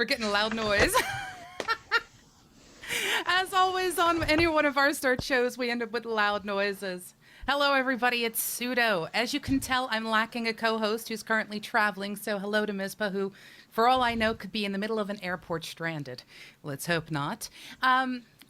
We're getting loud noise. As always, on any one of our start shows, we end up with loud noises. Hello, everybody. It's Pseudo. As you can tell, I'm lacking a co-host who's currently traveling, so hello to Mizpah, who, for all I know, could be in the middle of an airport stranded. Let's hope not.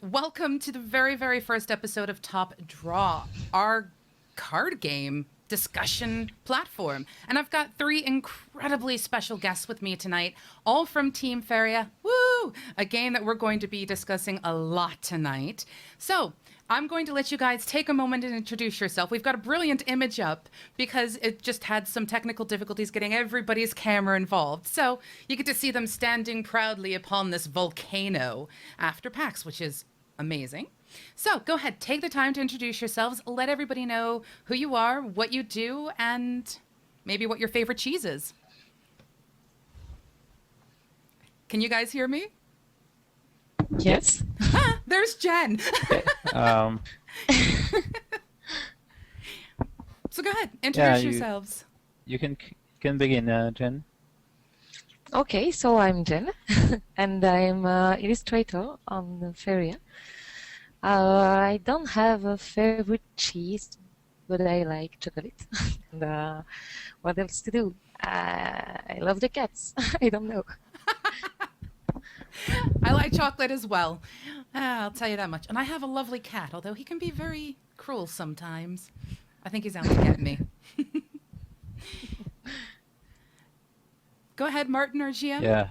Welcome to the very, very first episode of Top Draw, our card game discussion platform. And I've got three incredibly special guests with me tonight, all from Team Faeria. Woo! A game that we're going to be discussing a lot tonight. So I'm going to let you guys take a moment and introduce yourself. We've got a brilliant image up because it just had some technical difficulties getting everybody's camera involved. So you get to see them standing proudly upon this volcano after PAX, which is amazing. So go ahead, take the time to introduce yourselves. Let everybody know who you are, what you do, and maybe what your favorite cheese is. Can you guys hear me? Yes. Ah, there's Jen. So go ahead, introduce yourselves. You can begin, Jen. Okay, so I'm Jen, and I'm illustrator on Faeria. I don't have a favorite cheese, but I like chocolate. And what else to do? I love the cats. I don't know. I like chocolate as well. I'll tell you that much. And I have a lovely cat, although he can be very cruel sometimes. I think he's out to get me. Go ahead, Martin or Jiam. Yeah.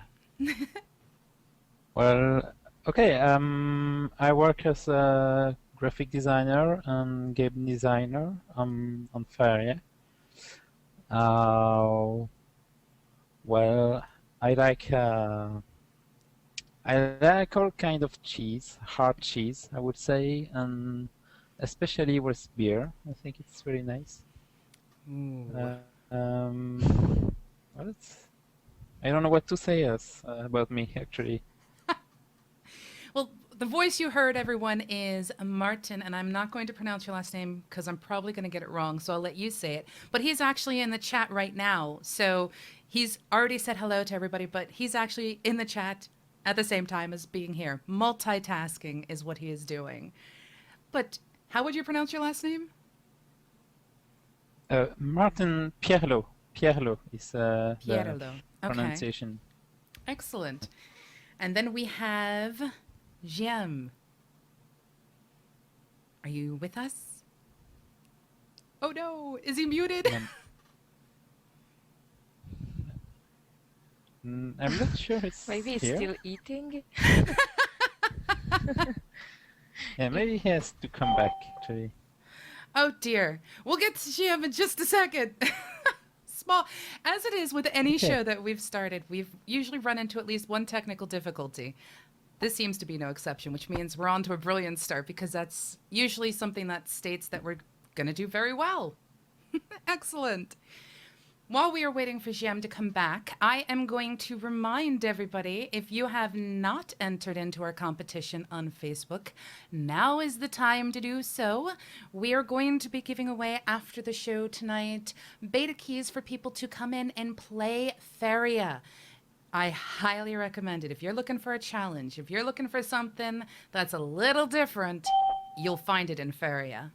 Well, okay. I work as a graphic designer and game designer on Faeria. Well, I like all kind of cheese, hard cheese, I would say, and especially with beer. I think it's very nice. Well, I don't know what to say about me, actually. Well, the voice you heard, everyone, is Martin, and I'm not going to pronounce your last name because I'm probably going to get it wrong, so I'll let you say it. But he's actually in the chat right now, so he's already said hello to everybody, but he's actually in the chat at the same time as being here. Multitasking is what he is doing. But how would you pronounce your last name? Martin Pierlot. Pierlot is the pronunciation. Okay. Excellent. And then we have Jiam. Are you with us? Oh no, is he muted? I'm not sure it's Maybe he's here. still eating. Yeah, maybe he has to come back, actually. Oh dear. We'll get to Jiam in just a second. Small. As it is with any show that we've started, we've usually run into at least one technical difficulty. This seems to be no exception, which means we're on to a brilliant start because that's usually something that states that we're going to do very well. Excellent. While we are waiting for Jiam to come back, I am going to remind everybody, if you have not entered into our competition on Facebook, now is the time to do so. We are going to be giving away after the show tonight beta keys for people to come in and play Faeria. I highly recommend it. If you're looking for a challenge, if you're looking for something that's a little different, you'll find it in Faeria.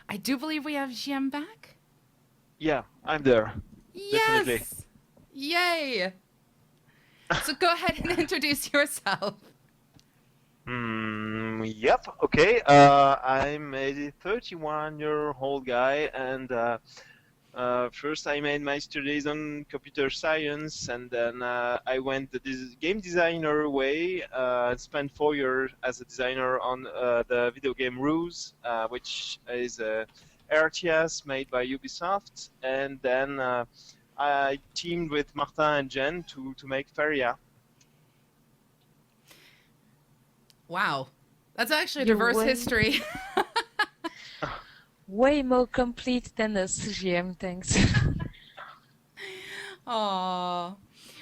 I do believe we have Jiam back. Yeah, I'm there. Yes! Definitely. Yay! So go ahead and introduce yourself. Yep, okay. I'm a 31-year-old guy, and first I made my studies on computer science, and then I went the game designer way, spent 4 years as a designer on the video game Ruse, which is a RTS made by Ubisoft, and then I teamed with Martin and Jen to make Faeria. Wow. That's actually a diverse history. Way more complete than us, GM, thanks. Aww.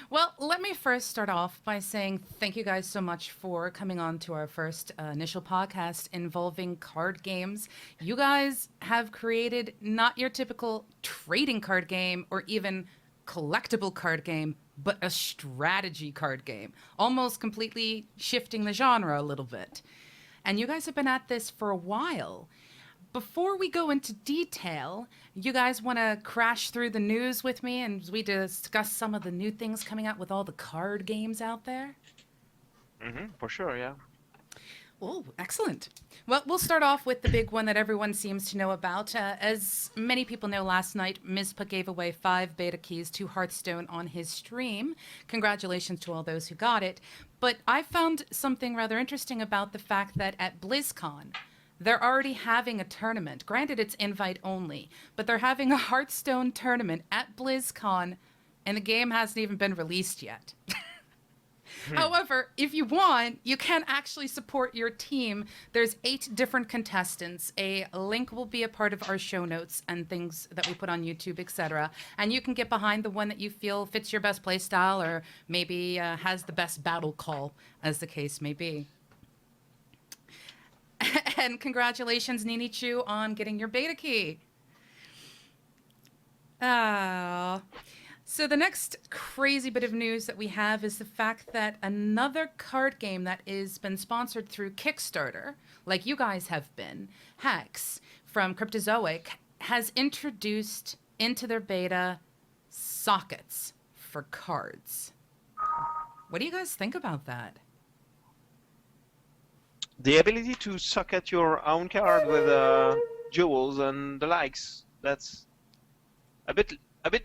Well, let me first start off by saying thank you guys so much for coming on to our first initial podcast involving card games. You guys have created not your typical trading card game or even collectible card game, but a strategy card game, almost completely shifting the genre a little bit. And you guys have been at this for a while. Before we go into detail, you guys want to crash through the news with me and we discuss some of the new things coming out with all the card games out there? For sure, yeah. Oh, excellent. Well, we'll start off with the big one that everyone seems to know about. As many people know, last night, Mizpa gave away 5 beta keys to Hearthstone on his stream. Congratulations to all those who got it. But I found something rather interesting about the fact that at BlizzCon, they're already having a tournament. Granted, it's invite only, but they're having a Hearthstone tournament at BlizzCon, and the game hasn't even been released yet. However, if you want, you can actually support your team. There's 8 different contestants. A link will be a part of our show notes and things that we put on YouTube, etc. And you can get behind the one that you feel fits your best playstyle or maybe has the best battle call, as the case may be. And congratulations, Nini Chu, on getting your beta key. So the next crazy bit of news that we have is the fact that another card game that has been sponsored through Kickstarter, like you guys have been, Hex from Cryptozoic, has introduced into their beta sockets for cards. What do you guys think about that? The ability to socket your own card with jewels and the likes. That's a bit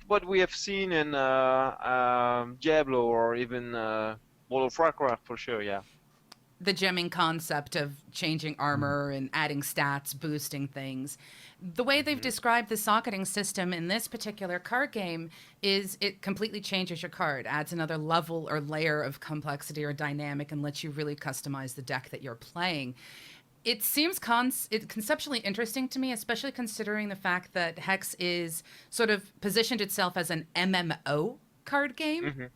what we have seen in Diablo or even World of Warcraft for sure, yeah. The gemming concept of changing armor and adding stats, boosting things. The way they've described the socketing system in this particular card game is it completely changes your card, adds another level or layer of complexity or dynamic, and lets you really customize the deck that you're playing. It seems conceptually interesting to me, especially considering the fact that Hex is sort of positioned itself as an MMO card game,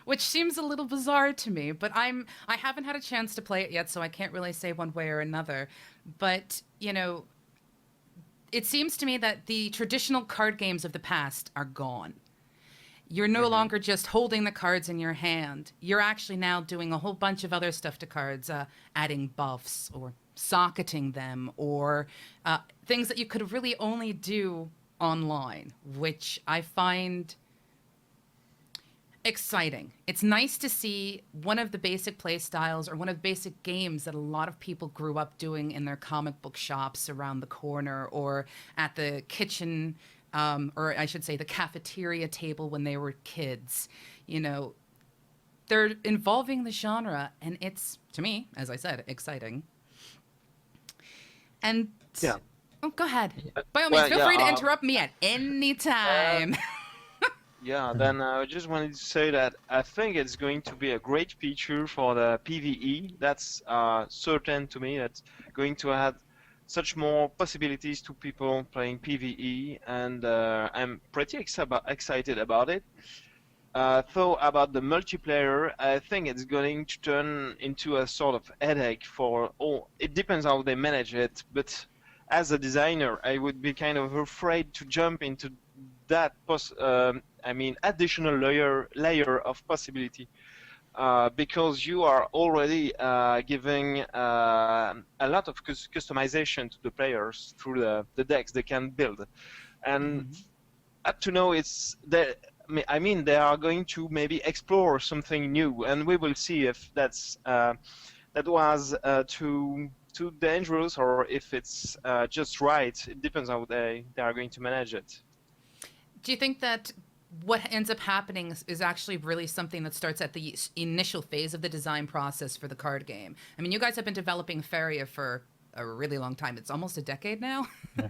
which seems a little bizarre to me. But I haven't had a chance to play it yet, so I can't really say one way or another. But, you know, it seems to me that the traditional card games of the past are gone. You're no longer just holding the cards in your hand. You're actually now doing a whole bunch of other stuff to cards, adding buffs or socketing them or things that you could really only do online, which I find exciting. It's nice to see one of the basic play styles or one of the basic games that a lot of people grew up doing in their comic book shops around the corner or at the kitchen or I should say the cafeteria table when they were kids. You know, they're involving the genre, and it's, to me, as I said, exciting. And yeah. Oh, go ahead. By all means, feel free to interrupt me at any time. Yeah, then I just wanted to say that I think it's going to be a great feature for the PvE. That's certain to me. That's going to add such more possibilities to people playing PvE, and I'm pretty excited about it. Though about the multiplayer, I think it's going to turn into a sort of headache for all. It depends how they manage it, but as a designer, I would be kind of afraid to jump into that additional layer of possibility. Because you are already giving a lot of customization to the players through the decks they can build, and up to now it's that. I mean, they are going to maybe explore something new, and we will see if that was too dangerous or if it's just right. It depends how they are going to manage it. Do you think that what ends up happening is actually really something that starts at the initial phase of the design process for the card game? I mean, you guys have been developing Faeria for a really long time. It's almost a decade now. Yeah.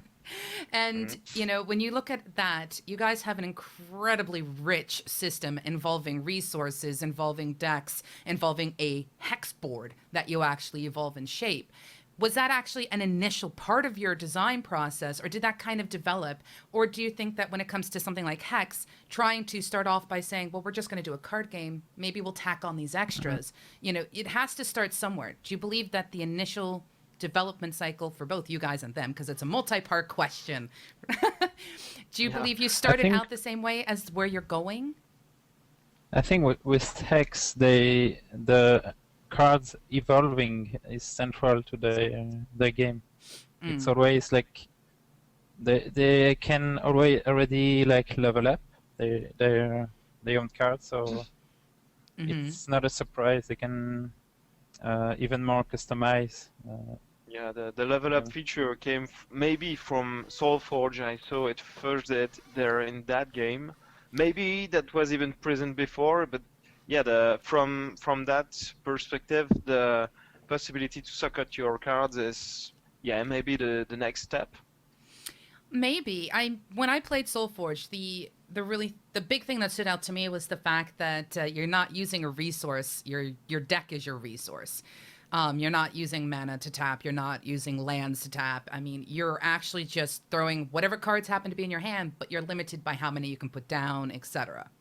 And, you know, when you look at that, you guys have an incredibly rich system involving resources, involving decks, involving a hex board that you actually evolve and shape. Was that actually an initial part of your design process, or did that kind of develop? Or do you think that when it comes to something like Hex, trying to start off by saying, well, we're just going to do a card game, maybe we'll tack on these extras. You know, it has to start somewhere. Do you believe that the initial development cycle for both you guys and them, because it's a multi-part question, do you believe you started out the same way as where you're going? I think with Hex, the cards evolving is central to the game. It's always like they can already like level up their own cards, so it's not a surprise. They can even more customize. Yeah, the level up feature came maybe from SoulForge. I saw it first there in that game. Maybe that was even present before, but yeah, from that perspective, the possibility to suck at your cards is maybe the next step. Maybe. When I played SoulForge, the big thing that stood out to me was the fact that you're not using a resource. Your deck is your resource. You're not using mana to tap. You're not using lands to tap. I mean, you're actually just throwing whatever cards happen to be in your hand, but you're limited by how many you can put down, etc.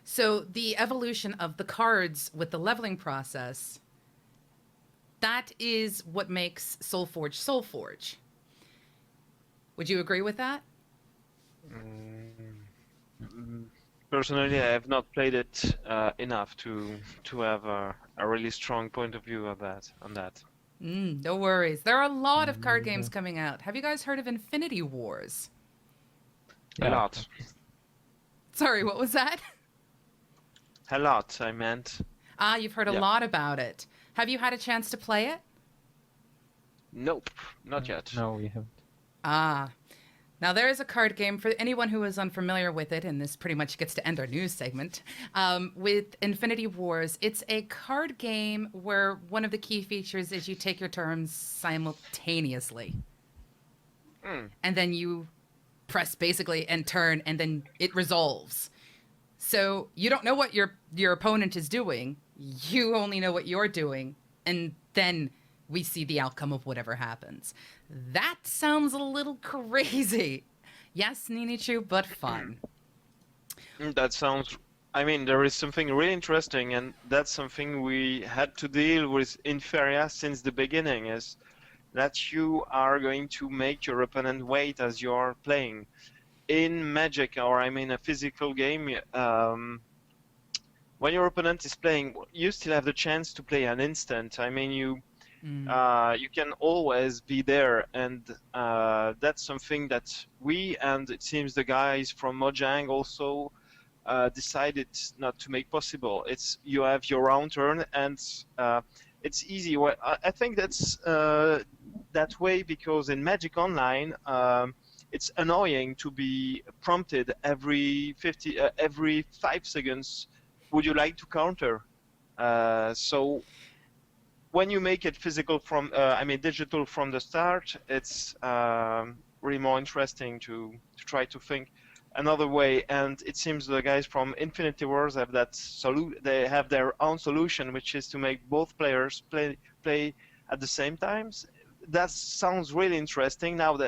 So the evolution of the cards with the leveling process, that is what makes SoulForge SoulForge. Would you agree with that? Personally, I have not played it enough to have a really strong point of view of that. No worries. There are a lot of card games coming out. Have you guys heard of Infinity Wars? A lot. Sorry, what was that? A lot, I meant. Ah, you've heard a lot about it. Have you had a chance to play it? Nope, not yet. No, we haven't. Ah. Now, there is a card game for anyone who is unfamiliar with it, and this pretty much gets to end our news segment. With Infinity Wars, it's a card game where one of the key features is you take your turns simultaneously. And then you press basically and turn, and then it resolves. So you don't know what your opponent is doing. You only know what you're doing, and then we see the outcome of whatever happens. That sounds a little crazy. Yes, Ninichu, but fun. That sounds... I mean, there is something really interesting, and that's something we had to deal with in Faeria since the beginning, is that you are going to make your opponent wait as you are playing. In Magic, or I mean a physical game, when your opponent is playing, you still have the chance to play an instant. I mean, you can always be there, and that's something that we, and it seems the guys from Mojang also decided not to make possible. It's you have your own turn, and it's easy. Well, I think that's that way because in Magic Online, it's annoying to be prompted every 5 seconds. Would you like to counter? So when you make it physical from, digital from the start, it's really more interesting to try to think another way. And it seems the guys from Infinity Wars have that they have their own solution, which is to make both players play at the same time. That sounds really interesting. Now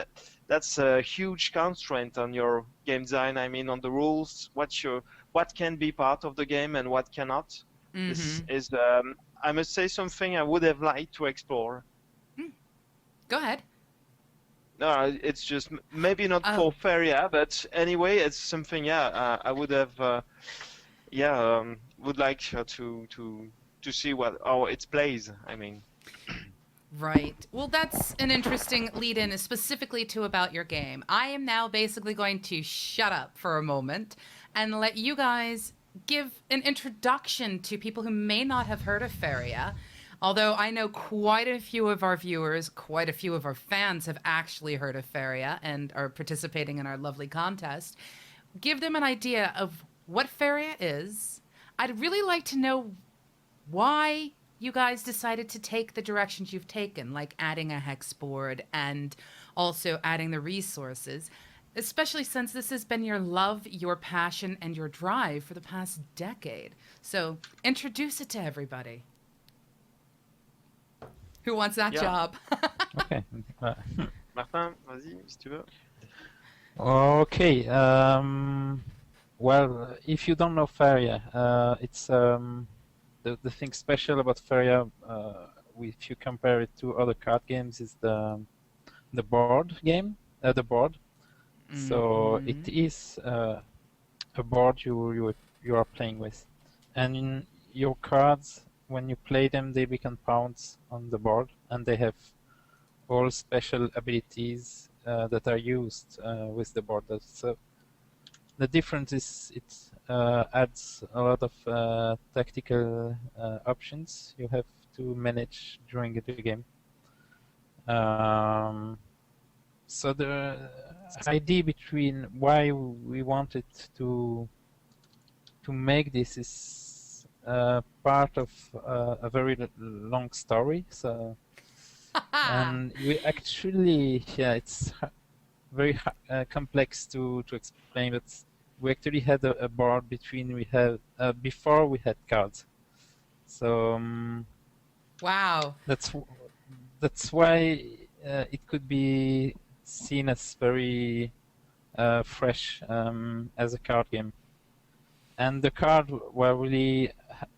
that's a huge constraint on your game design. I mean, on the rules, what can be part of the game and what cannot. This is, I must say, something I would have liked to explore. Go ahead. No, it's just maybe not for Faeria, but anyway, it's something. I would have. Would like to see how it plays. I mean. Right. Well, that's an interesting lead-in, specifically to about your game. I am now basically going to shut up for a moment and let you guys give an introduction to people who may not have heard of Faeria. Although I know quite a few of our viewers, quite a few of our fans have actually heard of Faeria and are participating in our lovely contest. Give them an idea of what Faeria is. I'd really like to know why you guys decided to take the directions you've taken, like adding a hex board and also adding the resources, especially since this has been your love, your passion, and your drive for the past decade. So introduce it to everybody. Who wants that job? Okay. Martin, vas-y, si tu veux. Okay. Well, if you don't know Faeria, it's the thing special about Faeria, if you compare it to other card games, is the board game, the board. So it is a board you you are playing with. And your cards, when you play them, they become pawns on the board, and they have all special abilities that are used with the board. So the difference is it adds a lot of tactical options you have to manage during the game. So the idea between why we wanted to make this is part of a very long story. So, and we actually, yeah, it's very complex to explain. But we actually had a board between we had before we had cards. So Wow. that's why it could be seen as very fresh as a card game. And the card were really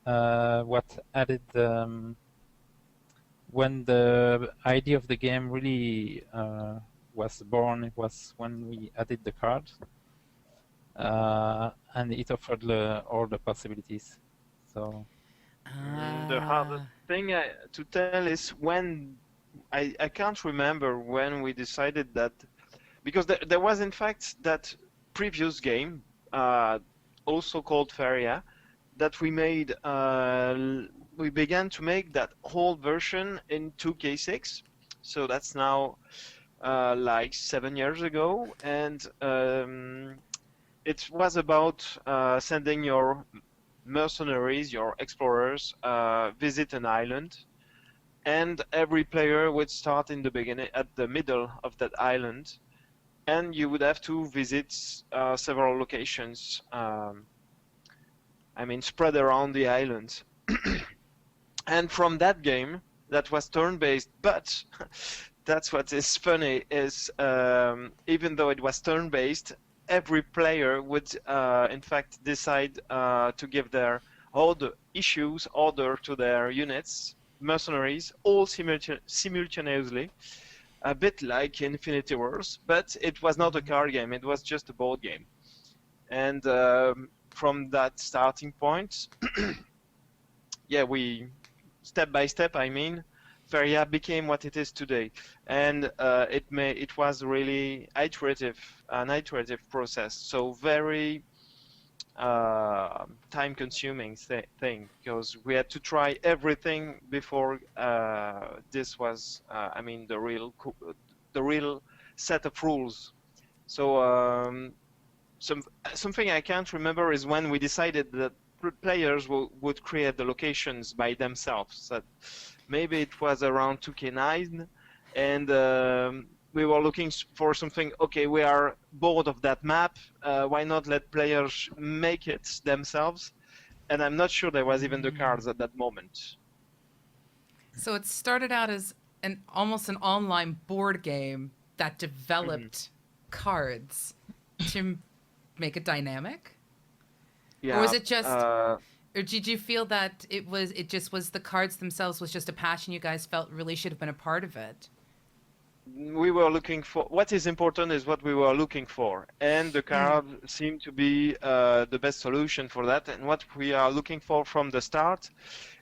what added when the idea of the game really was born. It was when we added the card, and it offered all the possibilities. So The hardest thing to tell is when I can't remember when we decided that, because there was in fact that previous game, also called Faeria, that we made. We began to make that whole version in 2K6, so that's now like 7 years ago, and it was about sending your mercenaries, your explorers, visit an island, and every player would start in the beginning, at the middle of that island, and you would have to visit several locations. I mean, spread around the island. And from that game, that was turn-based, but that's what is funny is even though it was turn-based, every player would in fact decide to give their all the issues order to their units, mercenaries, all simultaneously, a bit like Infinity Wars, but it was not a card game, it was just a board game. And from that starting point, yeah, we step by step, I mean, Faeria became what it is today, and it was really an iterative process. So very time-consuming thing, because we had to try everything before this was, I mean, the real set of rules. So something I can't remember is when we decided that players would create the locations by themselves. That maybe it was around 2K9, and we were looking for something. Okay, we are bored of that map. Why not let players make it themselves? And I'm not sure there was even the cards at that moment. So it started out as almost an online board game that developed cards to make it dynamic? Yeah. Or was it just or did you feel that it just was the cards themselves was just a passion you guys felt really should have been a part of it? We were looking for what is important is what we were looking for, and the card seemed to be the best solution for that. And what we are looking for from the start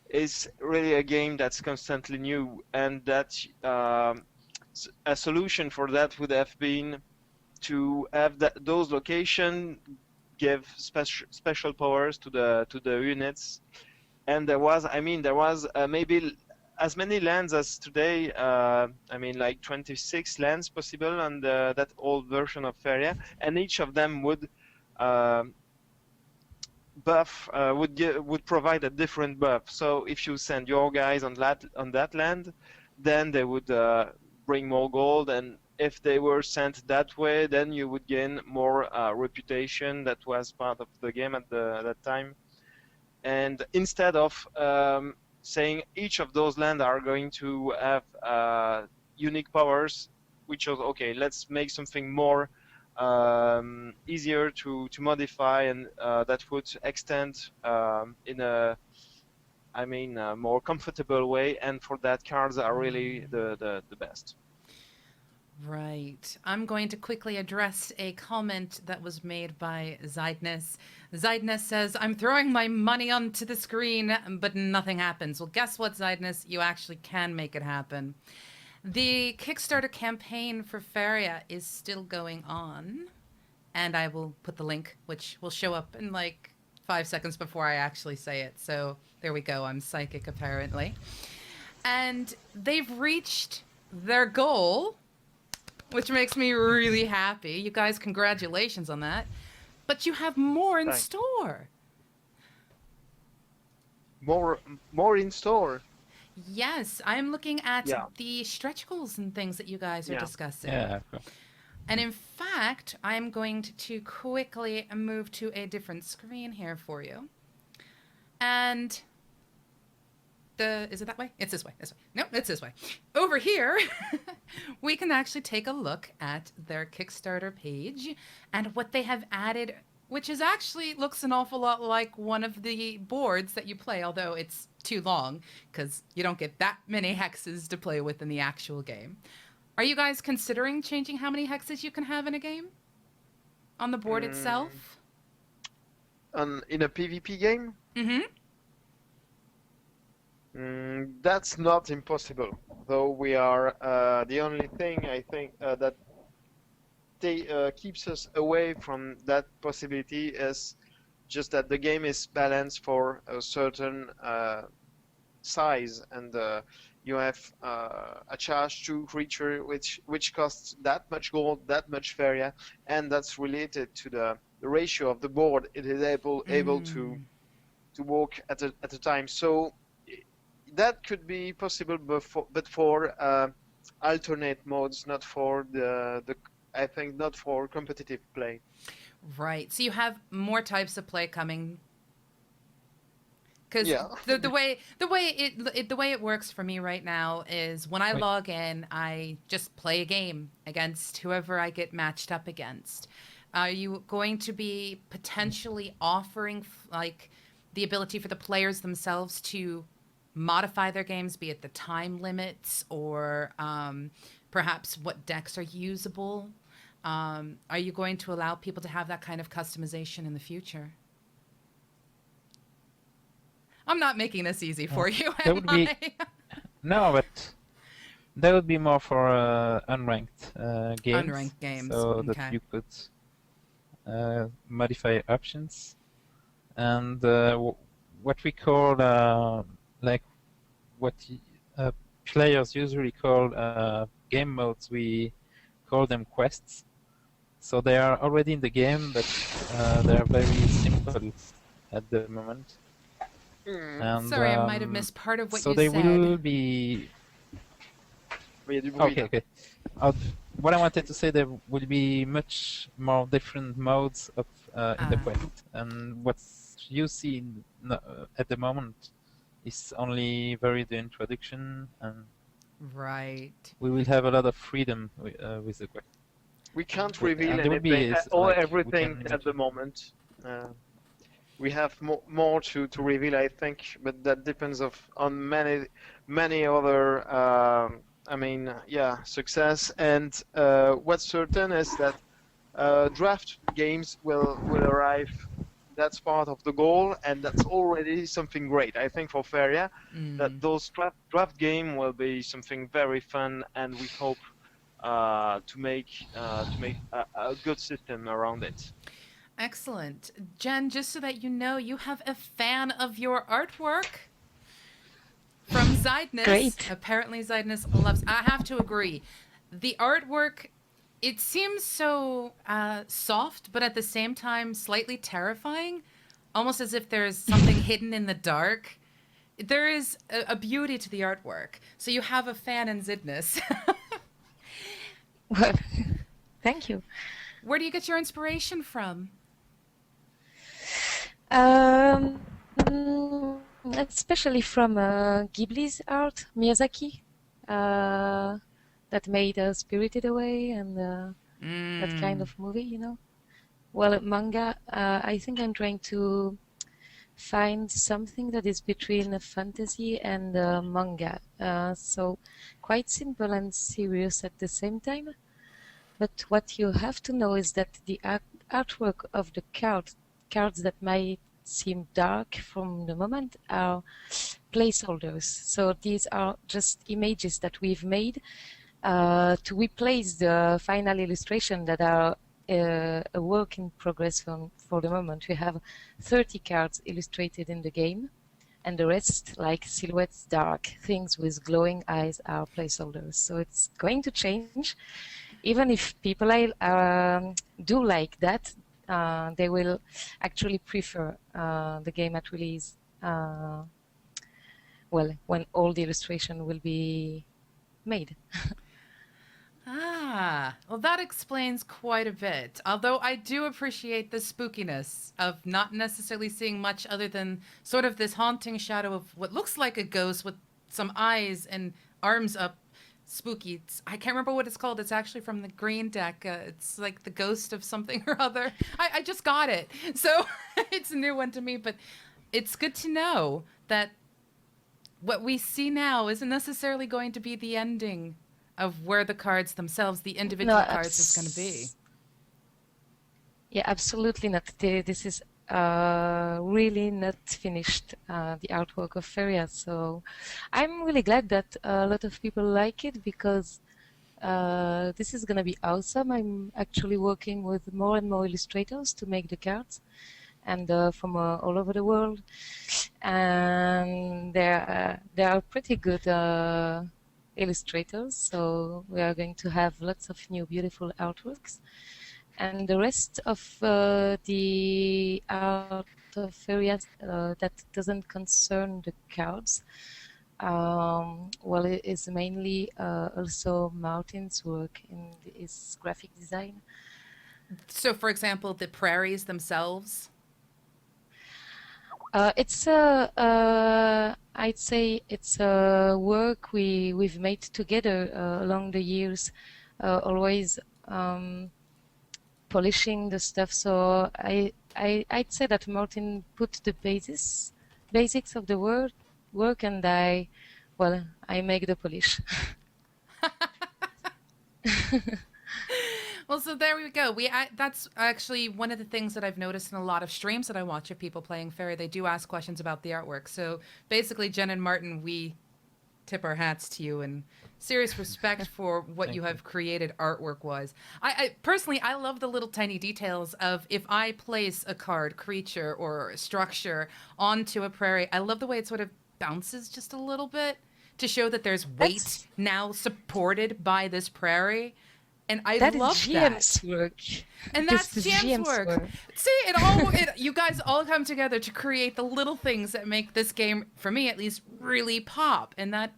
is really a game that's constantly new, and that a solution for that would have been to have those locations give special powers to the units. And there was maybe as many lands as today. I mean, like 26 lands possible on that old version of Faeria, and each of them would buff would provide a different buff. So if you send your guys on that land, then they would bring more gold, and if they were sent that way, then you would gain more reputation. That was part of the game at that time. And instead of saying each of those lands are going to have unique powers, we chose, okay, let's make something more easier to modify, and that would extend in a more comfortable way. And for that, cards are really the best. Right. I'm going to quickly address a comment that was made by Zeidness. Zeidness says, I'm throwing my money onto the screen, but nothing happens. Well, guess what, Zeidness? You actually can make it happen. The Kickstarter campaign for Faeria is still going on, and I will put the link, which will show up in like 5 seconds before I actually say it. So there we go. I'm psychic, apparently. And they've reached their goal, which makes me really happy. You guys, congratulations on that. But you have more in Thanks. store. More in store. Yes, I'm looking at Yeah. the stretch goals and things that you guys are Yeah. discussing. Yeah, of course. And in fact, I'm going to quickly move to a different screen here for you. And is it that way? It's this way. This way. No, it's this way. Over here, we can actually take a look at their Kickstarter page and what they have added, which is actually looks an awful lot like one of the boards that you play, although it's too long because you don't get that many hexes to play with in the actual game. Are you guys considering changing how many hexes you can have in a game? On the board itself? In a PvP game? Mm-hmm. That's not impossible, though we are the only thing I think that keeps us away from that possibility is just that the game is balanced for a certain size, and you have a charge to creature which costs that much gold, that much Faeria, and that's related to the ratio of the board it is able to work at a time. So that could be possible, but for alternate modes, not for I think not for competitive play. Right. So you have more types of play coming. Because Yeah. the way it works for me right now is when I log in, I just play a game against whoever I get matched up against. Are you going to be potentially offering like the ability for the players themselves to modify their games, be it the time limits or perhaps what decks are usable? Are you going to allow people to have that kind of customization in the future? I'm not making this easy for you, That am would be- I? No, but that would be more for unranked games. Unranked games, so okay. that you could modify options, and what we call like what players usually call game modes, we call them quests. So they are already in the game, but they are very simple at the moment. And, Sorry, I might have missed part of what so you they said. will be. Okay. What I wanted to say, there will be much more different modes of in the quest, and what you see at the moment is only the introduction, and Right. we will have a lot of freedom with the quest. We can't But- reveal and there would be anything is, or like, we everything can at the moment. We have more to reveal, I think, but that depends on many other success. And what's certain is that draft games will arrive. That's part of the goal, and that's already something great. I think for Faeria, that those draft game will be something very fun, and we hope to make a good system around it. Excellent. Jen, just so that you know, you have a fan of your artwork from Zeidness. Great. Apparently Zeidness loves... I have to agree. The artwork, it seems so soft, but at the same time slightly terrifying, almost as if there's something hidden in the dark. There is a beauty to the artwork. So you have a fan in Zeidness. Well, thank you. Where do you get your inspiration from? Especially from Ghibli's art, Miyazaki, that made Spirited Away and that kind of movie, you know. Well, manga, I think I'm trying to find something that is between a fantasy and manga. So quite simple and serious at the same time. But what you have to know is that the artwork of the cards that might seem dark from the moment are placeholders. So these are just images that we've made to replace the final illustration that are a work in progress for the moment. We have 30 cards illustrated in the game, and the rest, like silhouettes, dark things with glowing eyes, are placeholders. So it's going to change. Even if people do like that, they will actually prefer the game at release. Well, when all the illustration will be made. Well, that explains quite a bit. Although I do appreciate the spookiness of not necessarily seeing much other than sort of this haunting shadow of what looks like a ghost with some eyes and arms up. Spooky. I can't remember what it's called. It's actually from the green deck. It's like the ghost of something or other. I just got it. So it's a new one to me, but it's good to know that what we see now isn't necessarily going to be the ending of where the cards themselves, the individual cards, is going to be. Yeah, absolutely not. This is really not finished, the artwork of Faeria. So I'm really glad that a lot of people like it, because this is going to be awesome. I'm actually working with more and more illustrators to make the cards, and from all over the world. And they are pretty good illustrators, so we are going to have lots of new beautiful artworks. And the rest of the art of areas that doesn't concern the cards, well, it is mainly also Martin's work in his graphic design. So, for example, the prairies themselves? It's I'd say it's a work we've made together along the years, always polishing the stuff. So I'd say that Martin put the basics of the work, and I make the polish. Well, so there we go. That's actually one of the things that I've noticed in a lot of streams that I watch of people playing Faeria. They do ask questions about the artwork. So basically, Jen and Martin, we tip our hats to you and serious respect for what you have created artwork-wise. I personally, I love the little tiny details of if I place a card, creature, or structure onto a prairie, I love the way it sort of bounces just a little bit to show that there's weight now supported by this prairie. And I love Jiam's work. And that's Jiam's work. See, you guys all come together to create the little things that make this game, for me at least, really pop. And that,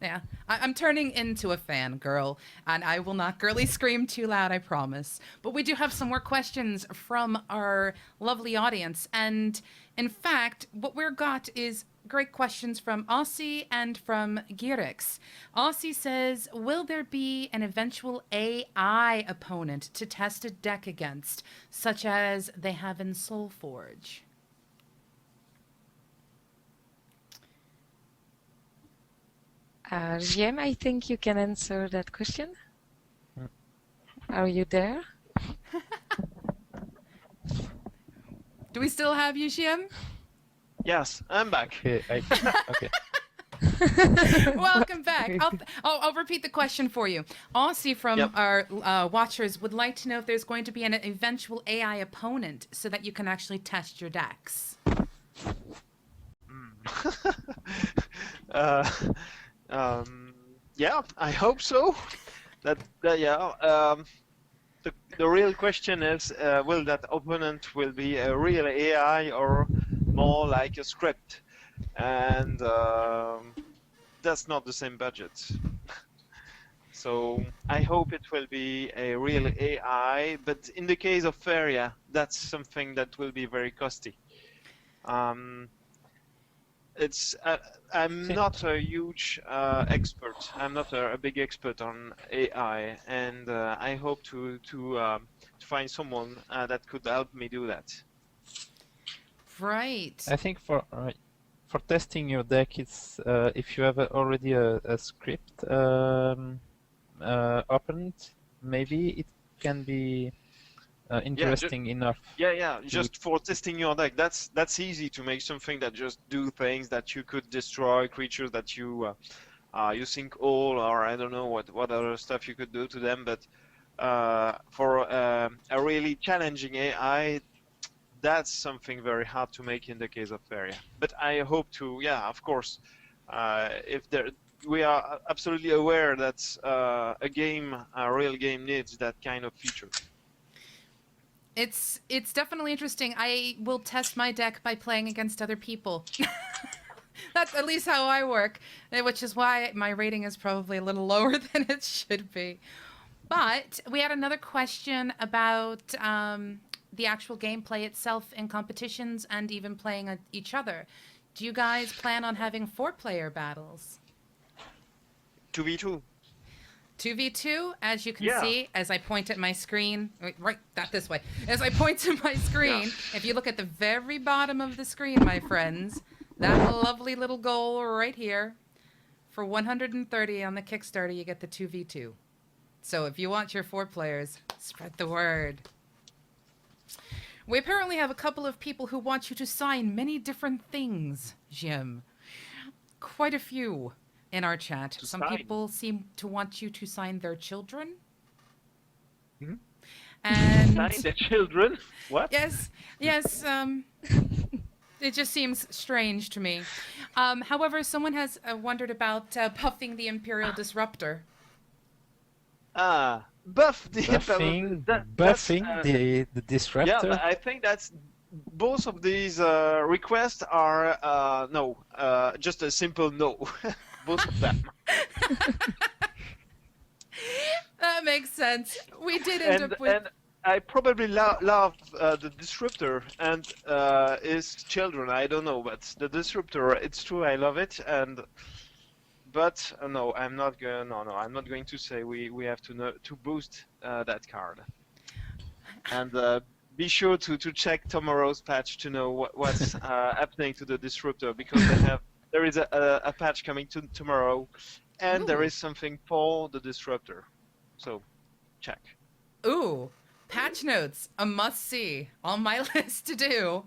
yeah, I'm turning into a fangirl, and I will not girly scream too loud, I promise. But we do have some more questions from our lovely audience. And in fact, what we've got is great questions from Aussie and from Girix. Aussie says, will there be an eventual AI opponent to test a deck against, such as they have in Soulforge? Jiam, I think you can answer that question. Are you there? Do we still have you, Jiam? Yes, I'm back. Okay. Okay. Welcome back. I'll repeat the question for you. Aussie from our watchers would like to know if there's going to be an eventual AI opponent so that you can actually test your decks. Yeah, I hope so. The real question is, will that opponent will be a real AI or more like a script? And that's not the same budget. So I hope it will be a real AI, but in the case of Faeria, that's something that will be very costly. I'm not a huge expert. I'm not a big expert on AI, and I hope to find someone that could help me do that. Right. I think for testing your deck, it's if you have already a script opened, maybe can be interesting enough. Yeah. Just for testing your deck, that's easy to make something that just do things that you could destroy creatures that you sink all, or I don't know what other stuff you could do to them. But for a really challenging AI, that's something very hard to make in the case of Faeria. But I hope to, of course, we are absolutely aware that a real game needs that kind of feature. It's definitely interesting. I will test my deck by playing against other people. That's at least how I work, which is why my rating is probably a little lower than it should be. But we had another question about the actual gameplay itself in competitions and even playing each other. Do you guys plan on having 4-player battles? 2v2. 2v2, as you can see, as I point at my screen, right, not this way. As I point to my screen, if you look at the very bottom of the screen, my friends, that lovely little goal right here, for 130 on the Kickstarter, you get the 2v2. So if you want your 4 players, spread the word. We apparently have a couple of people who want you to sign many different things, Jim. Quite a few in our chat. Some people seem to want you to sign their children. Hmm? And Sign their children? What? Yes. It just seems strange to me. However, someone has wondered about buffing the Imperial Disruptor. Buffing the Disruptor? Yeah, I think that's both of these requests are just a simple no. Both of them. That makes sense. We did end up with... And I probably love the Disruptor and his children. I don't know, but the Disruptor, it's true, I love it. But no, I'm not going to say we have to boost that card. And be sure to check tomorrow's patch to know what's happening to the Disruptor, because there is a patch coming tomorrow, and there is something for the Disruptor. So check. Ooh, patch notes, a must-see on my list to do.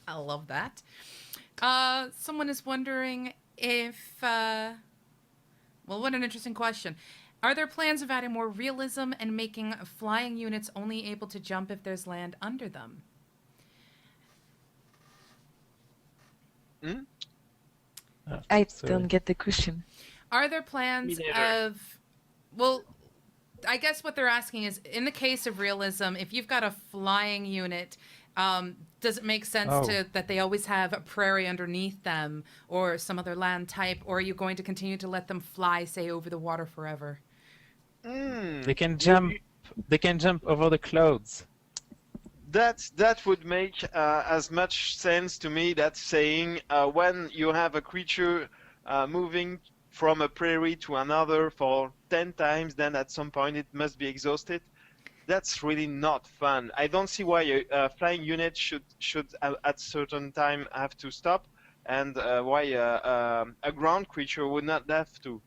I love that. Someone is wondering if... well, what an interesting question. Are there plans of adding more realism and making flying units only able to jump if there's land under them? I don't get the question. Are there plans of... Well, I guess what they're asking is, in the case of realism, if you've got a flying unit, does it make sense that they always have a prairie underneath them or some other land type, or are you going to continue to let them fly, say, over the water forever? They can jump. They can jump over the clouds. That would make as much sense to me. That's saying when you have a creature moving from a prairie to another for 10 times, then at some point it must be exhausted. That's really not fun. I don't see why a flying unit should at certain time have to stop, and why a ground creature would not have to.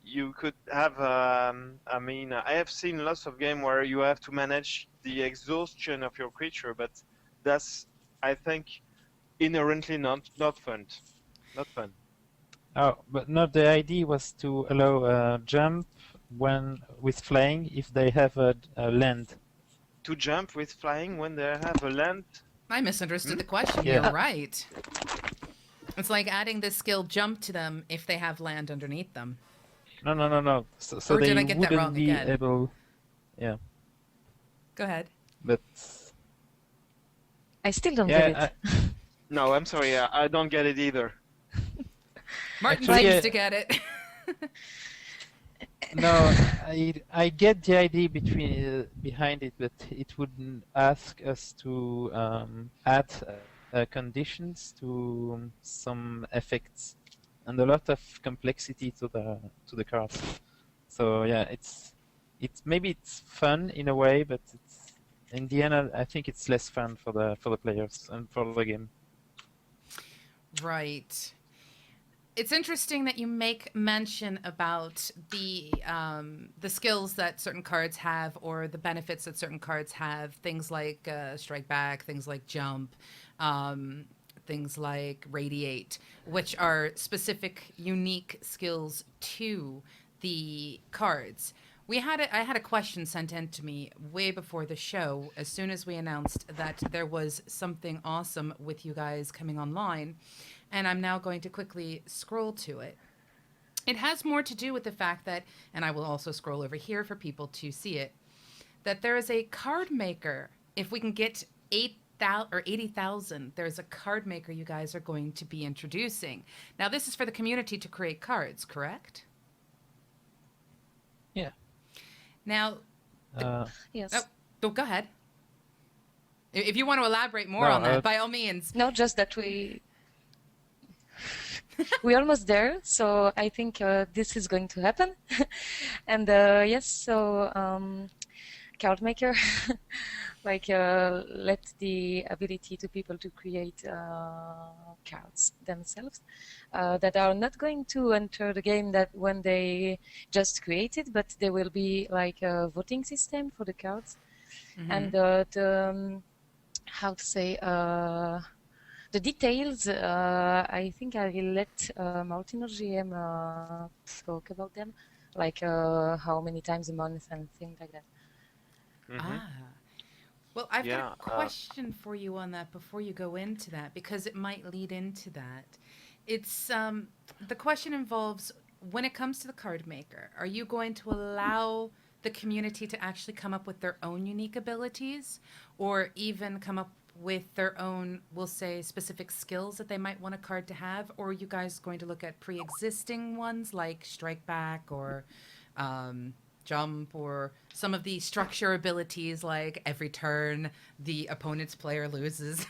You could have, I mean, I have seen lots of games where you have to manage the exhaustion of your creature, but that's, I think, inherently not fun. Not fun. Oh, but no, the idea was to allow jump with flying if they have a land. To jump with flying when they have a land? I misunderstood the question. Yeah. You're right. It's like adding the skill jump to them if they have land underneath them. No. So Or they did I get that wouldn't wrong be again? able. Yeah. Go ahead. But I still don't get it. No, I'm sorry, I don't get it either. Martin Actually, seems to get it. No, I get the idea behind it, but it wouldn't ask us to add conditions to some effects and a lot of complexity to the cards. So yeah, it's maybe it's fun in a way, but it's in the end I think it's less fun for the players and for the game. Right. It's interesting that you make mention about the skills that certain cards have, or the benefits that certain cards have. Things like strike back, things like jump, things like radiate, which are specific, unique skills to the cards. I had a question sent in to me way before the show, as soon as we announced that there was something awesome with you guys coming online, and I'm now going to quickly scroll to it. It has more to do with the fact that, and I will also scroll over here for people to see it, that there is a card maker. If we can get 8,000 or 80,000, there's a card maker you guys are going to be introducing. Now, this is for the community to create cards, correct? Yeah. Now, Yes. oh, go ahead. If you want to elaborate more on that, by all means. No, just that we're almost there, so I think this is going to happen. And yes, so card maker, like let the ability to people to create cards themselves that are not going to enter the game that when they just create it, but there will be like a voting system for the cards. Mm-hmm. And how to say, the details, I think I will let Martin or GM talk about them, like how many times a month and things like that. Mm-hmm. Ah. Well, I've Yeah, got a question for you on that before you go into that, because it might lead into that. It's the question involves, when it comes to the card maker, are you going to allow the community to actually come up with their own unique abilities, or even come up with their own, we'll say, specific skills that they might want a card to have? Or are you guys going to look at pre-existing ones like strike back or jump, or some of the structure abilities like every turn the opponent's player loses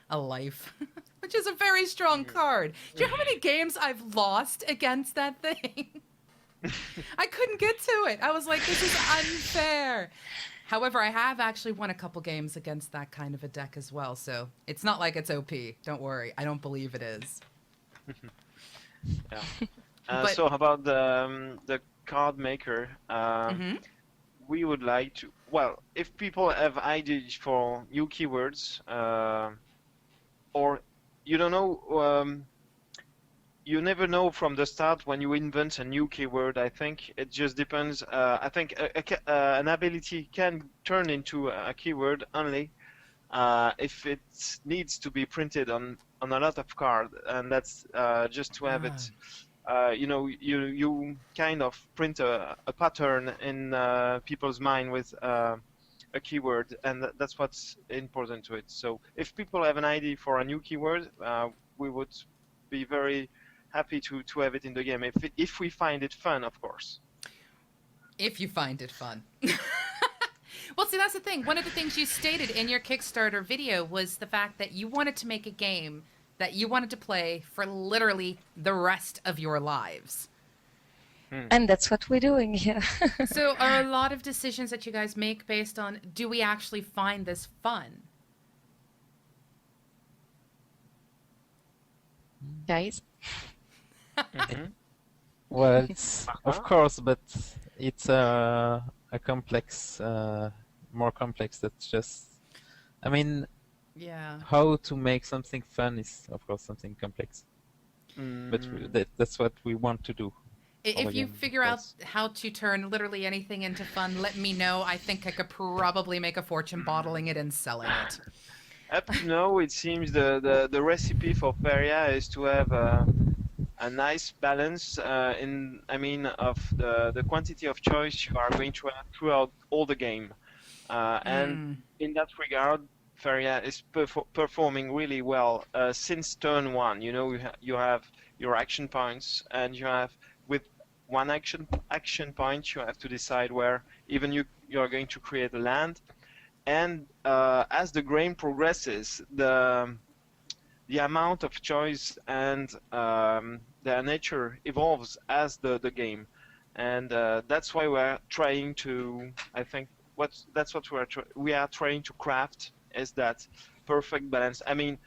a life, which is a very strong card. Do you know how many games I've lost against that thing? I couldn't get to it. I was like, this is unfair. However, I have actually won a couple games against that kind of a deck as well, so it's not like it's OP. Don't worry. I don't believe it is. Yeah. But- So about the card maker, Mm-hmm. we would like to. Well, if people have ideas for new keywords, or you don't know, you never know from the start when you invent a new keyword. I think it just depends. I think an ability can turn into a keyword only if it needs to be printed on a lot of cards, and that's just to have it. You kind of print a pattern in people's mind with a keyword, and that's what's important to it. So if people have an idea for a new keyword, we would be very happy to have it in the game, if we find it fun, of course. If you find it fun. Well, see, that's the thing. One of the things you stated in your Kickstarter video was the fact that you wanted to make a game that you wanted to play for literally the rest of your lives. And that's what we're doing here. So are a lot of decisions that you guys make based on, do we actually find this fun? Guys? Mm-hmm. Well, it's of course, but it's a complex, more complex. That's just, I mean, Yeah. how to make something fun is of course something complex. But that's what we want to do. If you game, figure of out course. how to turn literally anything into fun, let me know. I think I could probably make a fortune bottling it and selling it. Up to now, it seems the recipe for Faeria is to have a nice balance of the quantity of choice you are going to have throughout all the game. And in that regard, Faeria is performing really well since turn one. You know, you have your action points, and you have, with one action point, you have to decide where even you are going to create a land. And as the game progresses, the amount of choice and their nature evolves as the game, and that's why we're trying to. I think that's what we are trying to craft, is that perfect balance. I mean,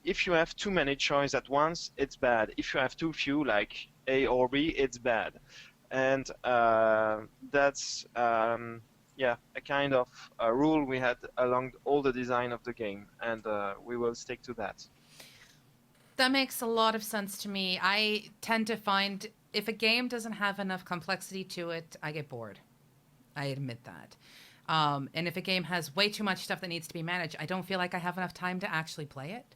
if you have too many choices at once, it's bad. If you have too few, like A or B, it's bad. And that's yeah, a kind of rule we had along all the design of the game, and we will stick to that. That makes a lot of sense to me. I tend to find if a game doesn't have enough complexity to it, I get bored. I admit that. And if a game has way too much stuff that needs to be managed, I don't feel like I have enough time to actually play it.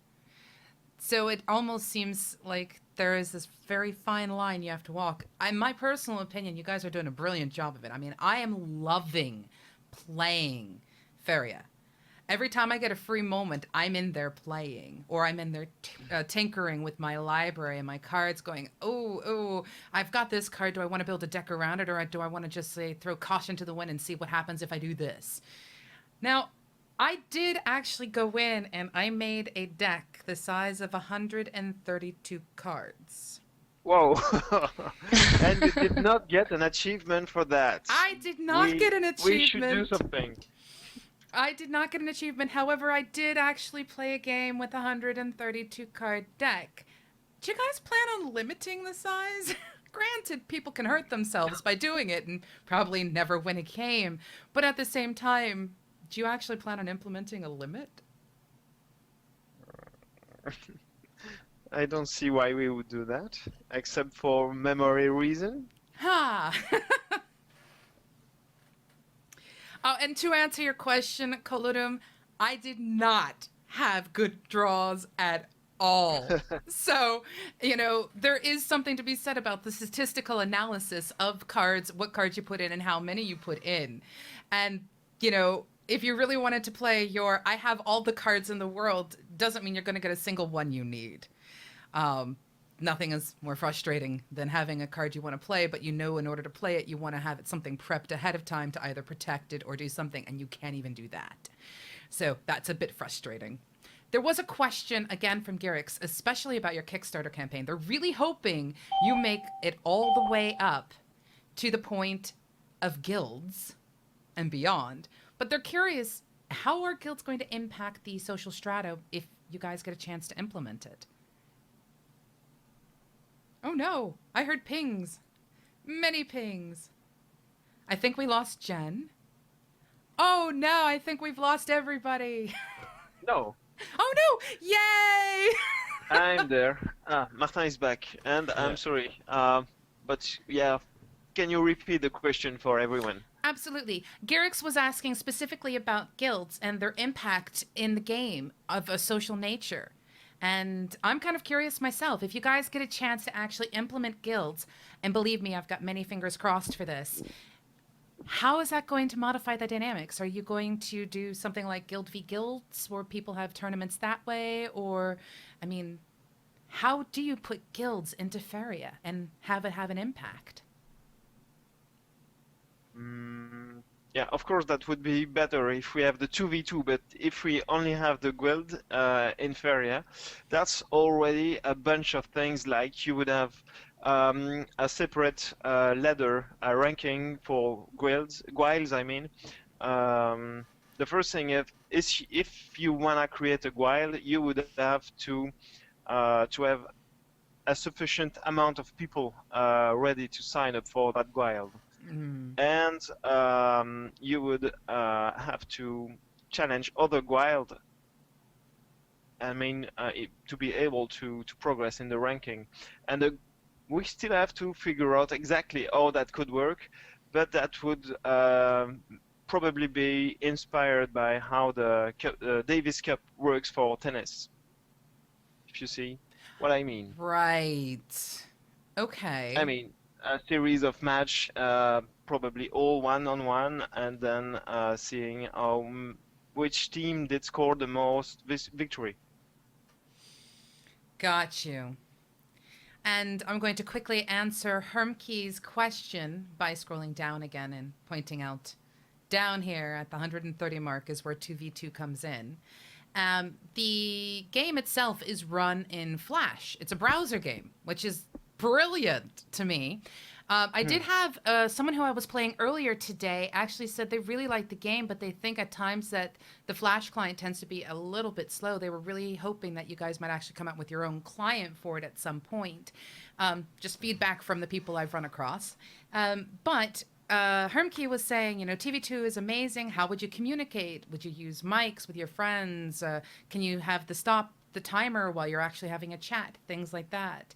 So it almost seems like there is this very fine line you have to walk. In my personal opinion, you guys are doing a brilliant job of it. I mean, I am loving playing Faeria. Every time I get a free moment, I'm in there playing, or I'm in there tinkering with my library and my cards, going, oh, I've got this card. Do I want to build a deck around it, or do I want to just say throw caution to the wind and see what happens if I do this? Now, I did actually go in and I made a deck the size of 132 cards. Whoa! And you did not get an achievement for that. I did not get an achievement. We should do something. I did not get an achievement. However, I did actually play a game with a 132 card deck. Do you guys plan on limiting the size? Granted, people can hurt themselves by doing it and probably never win a game. But at the same time, do you actually plan on implementing a limit? I don't see why we would do that, except for memory reason. Ha! Oh, and to answer your question, Coludum, I did not have good draws at all. So, there is something to be said about the statistical analysis of cards, what cards you put in and how many you put in. And, if you really wanted to play I have all the cards in the world, doesn't mean you're going to get a single one you need. Nothing is more frustrating than having a card you want to play, but in order to play it, you want to have it something prepped ahead of time to either protect it or do something, and you can't even do that. So that's a bit frustrating. There was a question, again, from Garrix, especially about your Kickstarter campaign. They're really hoping you make it all the way up to the point of guilds and beyond. But they're curious, how are guilds going to impact the social strata if you guys get a chance to implement it? Oh no, I heard pings. Many pings. I think we lost Jen. Oh no, I think we've lost everybody. No. Oh no, yay! I'm there. Martin is back, and I'm sorry. But yeah, can you repeat the question for everyone? Absolutely. Garrix was asking specifically about guilds and their impact in the game of a social nature. And I'm kind of curious myself, if you guys get a chance to actually implement guilds, and believe me, I've got many fingers crossed for this, how is that going to modify the dynamics? Are you going to do something like Guild v Guilds, where people have tournaments that way? Or, how do you put guilds into Faeria and have it have an impact? Yeah, of course that would be better if we have the 2v2, but if we only have the guild in Faeria, that's already a bunch of things. Like you would have a separate ladder ranking for guilds, I mean. The first thing is if you wanna create a guild, you would have to have a sufficient amount of people ready to sign up for that guild. And you would have to challenge other guild, to be able to progress in the ranking. And we still have to figure out exactly how that could work, but that would probably be inspired by how the Davis Cup works for tennis, if you see what I mean. Right. Okay. I mean, a series of match, probably all one-on-one, and then seeing which team did score the most victory. Got you. And I'm going to quickly answer Hermkey's question by scrolling down again and pointing out down here at the 130 mark is where 2v2 comes in. The game itself is run in Flash. It's a browser game, which is brilliant to me. I did have someone who I was playing earlier today actually said they really like the game, but they think at times that the Flash client tends to be a little bit slow. They were really hoping that you guys might actually come out with your own client for it at some point. Just feedback from the people I've run across. But Hermkey was saying, TV2 is amazing. How would you communicate? Would you use mics with your friends? Can you have the timer while you're actually having a chat? Things like that.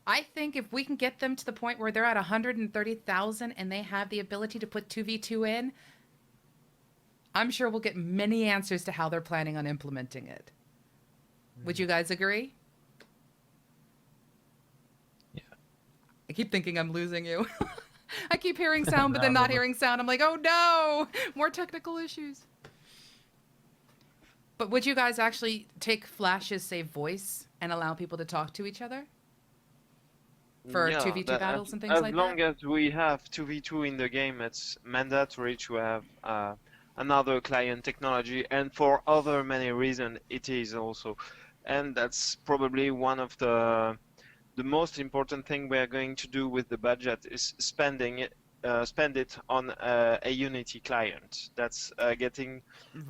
I think if we can get them to the point where they're at 130,000 and they have the ability to put 2v2 in, I'm sure we'll get many answers to how they're planning on implementing it. Would you guys agree? Yeah. I keep thinking I'm losing you. I keep hearing sound, but then No, not no. hearing sound. I'm like, oh no, more technical issues. But would you guys actually take Flash's, say, voice and allow people to talk to each other? For 2v2 battles and things like that? As long as we have 2v2 in the game, it's mandatory to have another client technology, and for other many reasons it is also. And that's probably one of the most important thing we are going to do with the budget is spend it on a Unity client. That's getting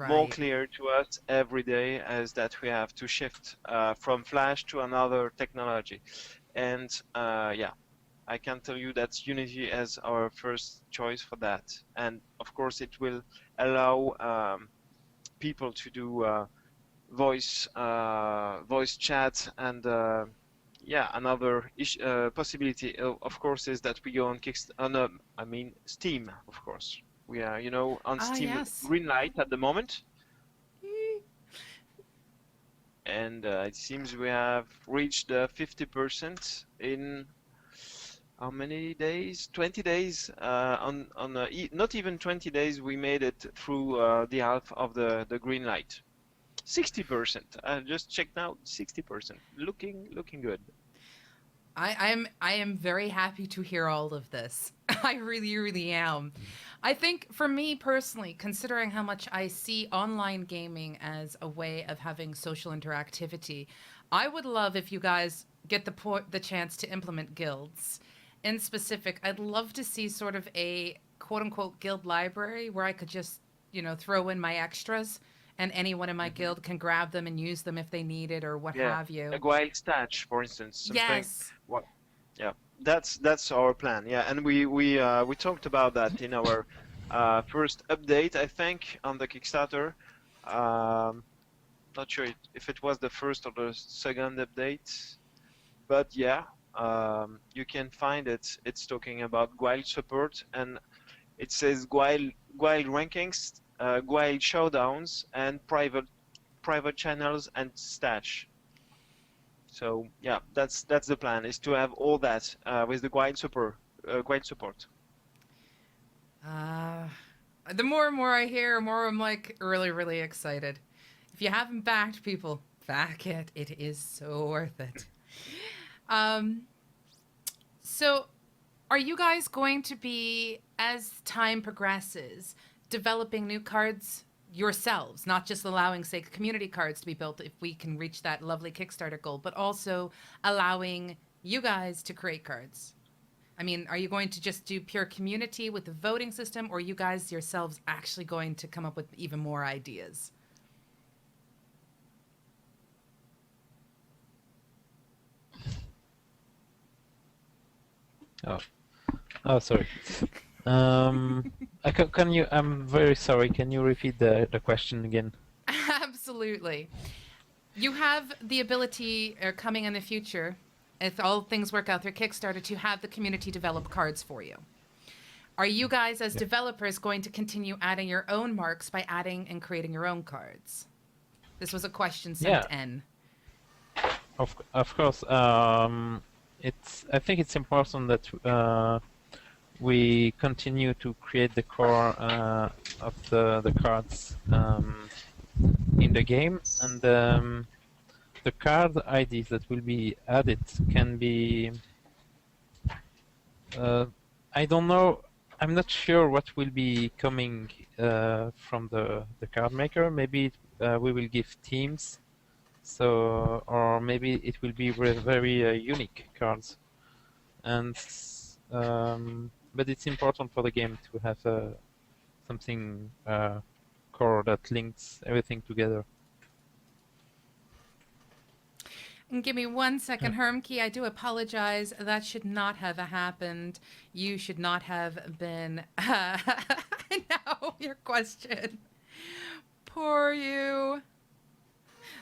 more clear to us every day, as that we have to shift from Flash to another technology. And yeah, I can tell you that Unity is our first choice for that. And of course, it will allow people to do voice chat. And yeah, another possibility, of course, is that we go on Steam. Of course, we are, on Steam yes. Greenlight at the moment. And it seems we have reached 50% in how many days? 20 days. Not even 20 days, we made it through the half of the green light. 60%. I just checked now. 60%. Looking good. I am very happy to hear all of this. I really, really am. I think for me personally, considering how much I see online gaming as a way of having social interactivity, I would love if you guys get the chance to implement guilds. In specific, I'd love to see sort of a quote-unquote guild library where I could just, throw in my extras and anyone in my guild can grab them and use them if they need it or what have you. A wild stash, for instance. Something. Yes. What? Yeah, that's our plan. Yeah, and we talked about that in our first update, I think, on the Kickstarter. Not sure if it was the first or the second update, but yeah, you can find it. It's talking about Guild support, and it says Guild rankings, Guild showdowns, and private channels and stash. So yeah, that's the plan, is to have all that with the Guild support. The more and more I hear, the more I'm like really, really excited. If you haven't backed people, back it. It is so worth it. So are you guys going to be, as time progresses, developing new cards yourselves, not just allowing, say, community cards to be built if we can reach that lovely Kickstarter goal, but also allowing you guys to create cards? I mean, are you going to just do pure community with the voting system, or are you guys yourselves actually going to come up with even more ideas? Oh, sorry. Can you? I'm very sorry. Can you repeat the question again? Absolutely. You have the ability, coming in the future, if all things work out through Kickstarter, to have the community develop cards for you. Are you guys, as developers, going to continue adding your own marks by adding and creating your own cards? This was a question sent in. Of course. I think it's important that we continue to create the core of the cards in the game, and the card IDs that will be added can be. I don't know. I'm not sure what will be coming from the card maker. Maybe we will give teams. So, or maybe it will be very unique cards, and but it's important for the game to have something core that links everything together. And give me 1 second, Hermkey. I do apologize. That should not have happened. You should not have been. I know your question. Poor you.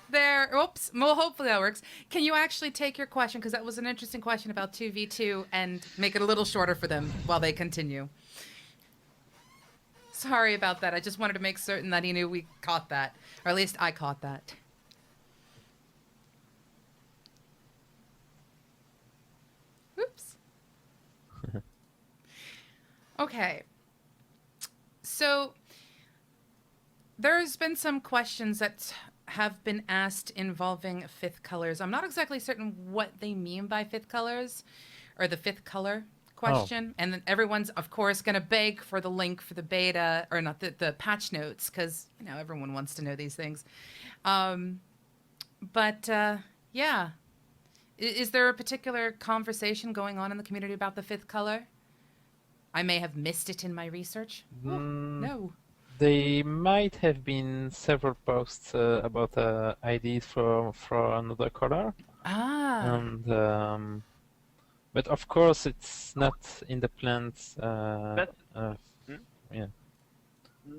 There. Oops. Well, hopefully that works. Can you actually take your question? Because that was an interesting question about 2v2 and make it a little shorter for them while they continue. Sorry about that. I just wanted to make certain that he knew we caught that. Or at least I caught that. Oops. Okay. So there's been some questions that have been asked involving fifth colors. I'm not exactly certain what they mean by fifth colors or the fifth color question. And then everyone's, of course, going to beg for the link for the beta, or not the patch notes, because, you know, everyone wants to know these things. Yeah. Is there a particular conversation going on in the community about the fifth color? I may have missed it in my research. No. There might have been several posts about IDs for another color. And but of course it's not in the plans. Yeah.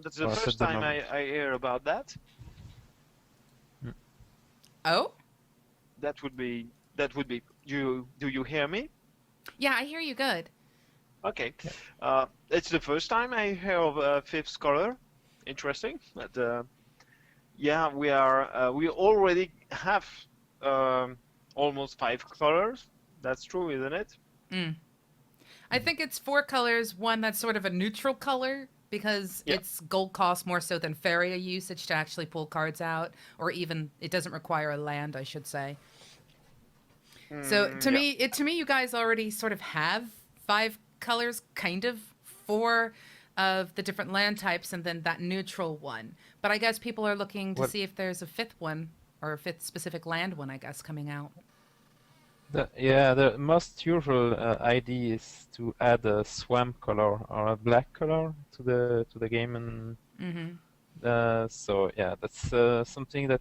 That's the first time I hear about that. Oh? That would be. Do you hear me? Yeah, I hear you good. Okay. It's the first time I hear of fifth color. Interesting. But yeah, we already have almost 5 colors. That's true, isn't it? I think it's 4 colors. One that's sort of a neutral color because it's gold cost more so than Faeria usage to actually pull cards out, or even it doesn't require a land, I should say. So to me, you guys already sort of have 5 colors, kind of 4 of the different land types, and then that neutral one. But I guess people are looking to see if there's a 5th one, or a 5th specific land one, I guess, coming out. The most usual ID is to add a swamp color or a black color to the game, and so yeah, that's something that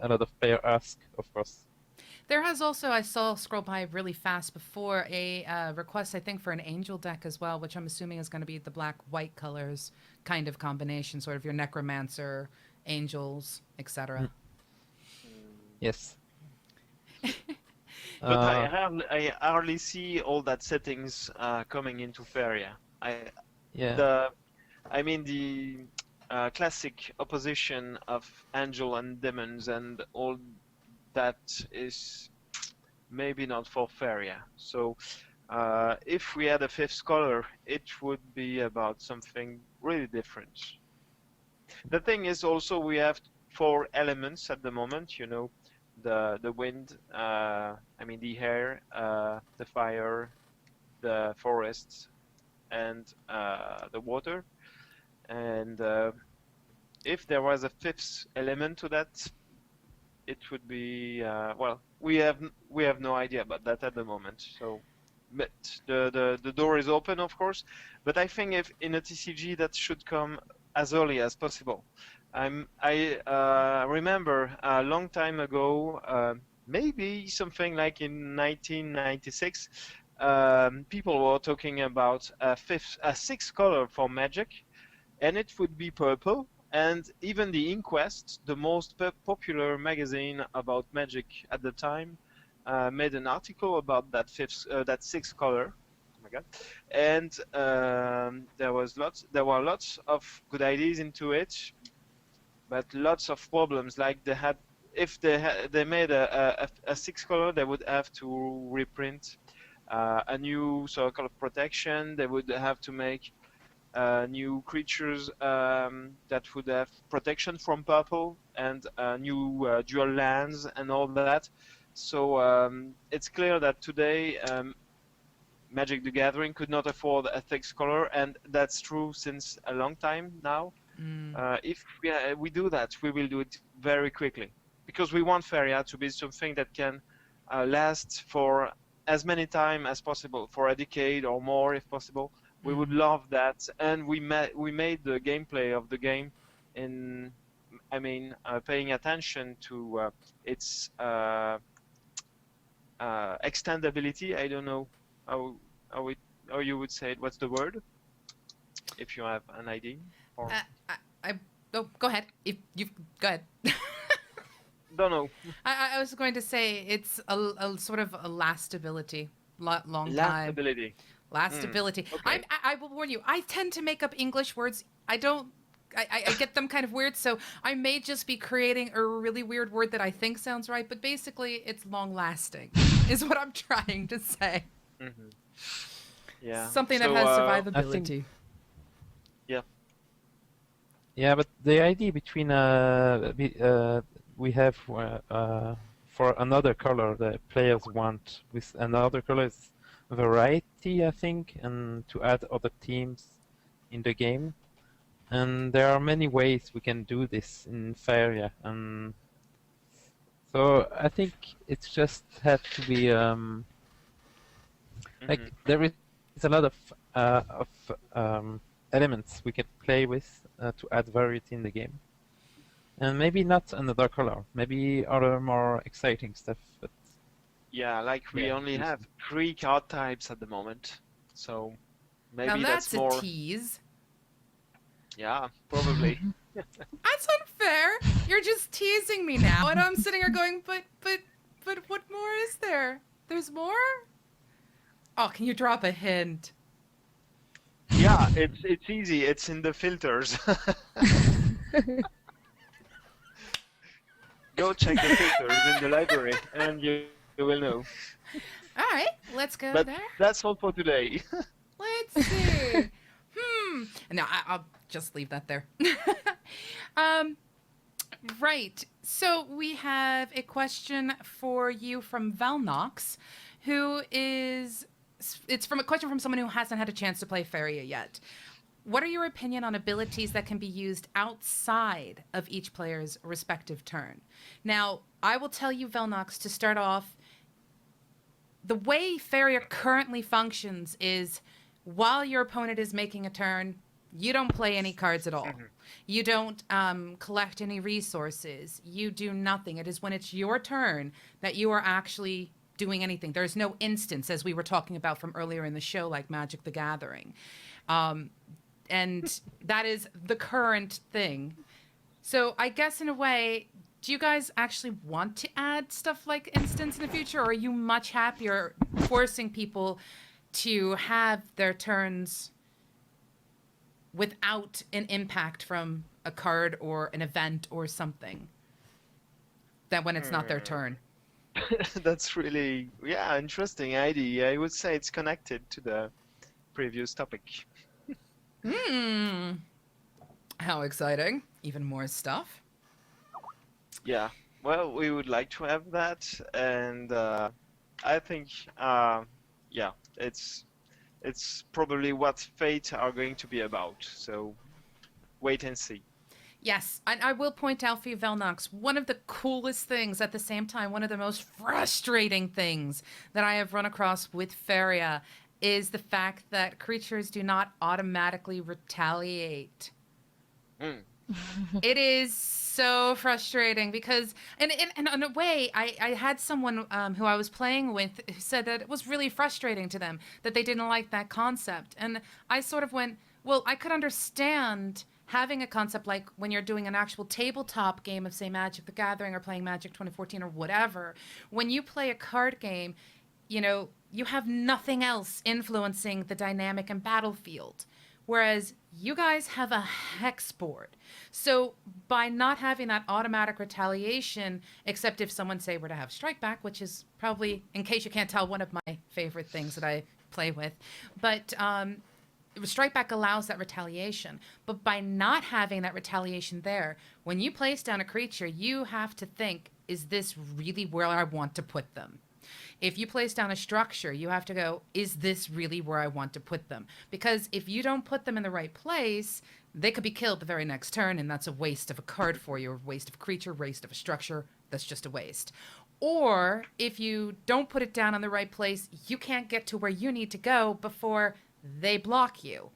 a lot of players ask, of course. There has also, I saw scroll by really fast before, a request, I think, for an angel deck as well, which I'm assuming is going to be the black-white colors kind of combination, sort of your necromancer, angels, etc. Yes. But I hardly see all that settings coming into Faeria. I mean the classic opposition of angel and demons and all that is maybe not for Faeria. So if we had a 5th color, it would be about something really different. The thing is also we have 4 elements at the moment, you know, the wind, I mean the air, the fire, the forests, and the water. And if there was a 5th element to that, it would be well, we have no idea about that at the moment. So, but the door is open, of course. But I think if in a TCG that should come as early as possible. I remember a long time ago, maybe something like in 1996, people were talking about a 6th color for Magic, and it would be purple. And even the Inquest, the most popular magazine about Magic at the time, made an article about that 6th color. Oh my god! And there were lots of good ideas into it, but lots of problems. Like if they made a 6th color, they would have to reprint a new circle of protection. They would have to make new creatures that would have protection from purple, and new dual lands and all that. So it's clear that today Magic the Gathering could not afford a 6th color, and that's true since a long time now. If we do that, we will do it very quickly, because we want Faeria to be something that can last for as many time as possible, for a decade or more if possible. We would love that, and we made the gameplay of the game in, paying attention to its extendability. I don't know how how it how you would say it. What's the word? If you have an idea. Or Oh, go ahead. If you go ahead. don't know. I was going to say it's a sort of a lastability, long time. Lastability. Lastability. Okay. I will warn you. I tend to make up English words. I don't. I get them kind of weird, so I may just be creating a really weird word that I think sounds right, but basically it's long lasting, is what I'm trying to say. Mm-hmm. Yeah. Something So, that has I survivability. think- Yeah, but the idea between we have for another color the players want with another color is variety, I think, and to add other teams in the game. And there are many ways we can do this in Faeria, and so I think it's just have to be like there is a lot of elements we can play with to add variety in the game. And maybe not another color, maybe other more exciting stuff. But yeah, like we Yeah, only this have 3 card types at the moment, so maybe Now that's that's more. a tease. Yeah, probably. That's unfair. You're just teasing me now, and I'm sitting here going, but what more is there? There's more? Oh, can you drop a hint? Yeah, it's easy. It's in the filters. Go check the filters in the library, and you will know. All right, let's go But there. that's all for today. Let's see. No, I'll just leave that there. Right. So we have a question for you from Valnox, who is. It's from a question from someone who hasn't had a chance to play Faeria yet. What are your opinion on abilities that can be used outside of each player's respective turn? Now, I will tell you, Velnox, to start off, the way Faeria currently functions is while your opponent is making a turn, you don't play any cards at all. You don't collect any resources. You do nothing. It is when it's your turn that you are actually doing anything. There's no instance, as we were talking about from earlier in the show, like Magic the Gathering. And that is the current thing. So I guess in a way, do you guys actually want to add stuff like instance in the future, or are you much happier forcing people to have their turns without an impact from a card or an event or something, that when it's not their turn? That's really, yeah, interesting idea. I would say it's connected to the previous topic. How exciting. Even more stuff. Yeah, well, we would like to have that, and I think, yeah, it's probably what Fate are going to be about. So wait and see. Yes, and I will point out for you, Velnox, one of the coolest things, at the same time, one of the most frustrating things that I have run across with Faeria is the fact that creatures do not automatically retaliate. It is so frustrating because, and in a way, I had someone who I was playing with who said that it was really frustrating to them, that they didn't like that concept. And I sort of went, well, I could understand having a concept like when you're doing an actual tabletop game of, say, Magic the Gathering or playing Magic 2014 or whatever. When you play a card game, you know, you have nothing else influencing the dynamic and battlefield. Whereas you guys have a hex board. So by not having that automatic retaliation, except if someone, say, were to have Strike Back, which is probably, in case you can't tell, one of my favorite things that I play with. But Strike Back allows that retaliation. But by not having that retaliation there, when you place down a creature, you have to think, is this really where I want to put them? If you place down a structure, you have to go, is this really where I want to put them? Because if you don't put them in the right place, they could be killed the very next turn, and that's a waste of a card for you, a waste of a creature, waste of a structure. That's just a waste. Or if you don't put it down in the right place, you can't get to where you need to go before they block you.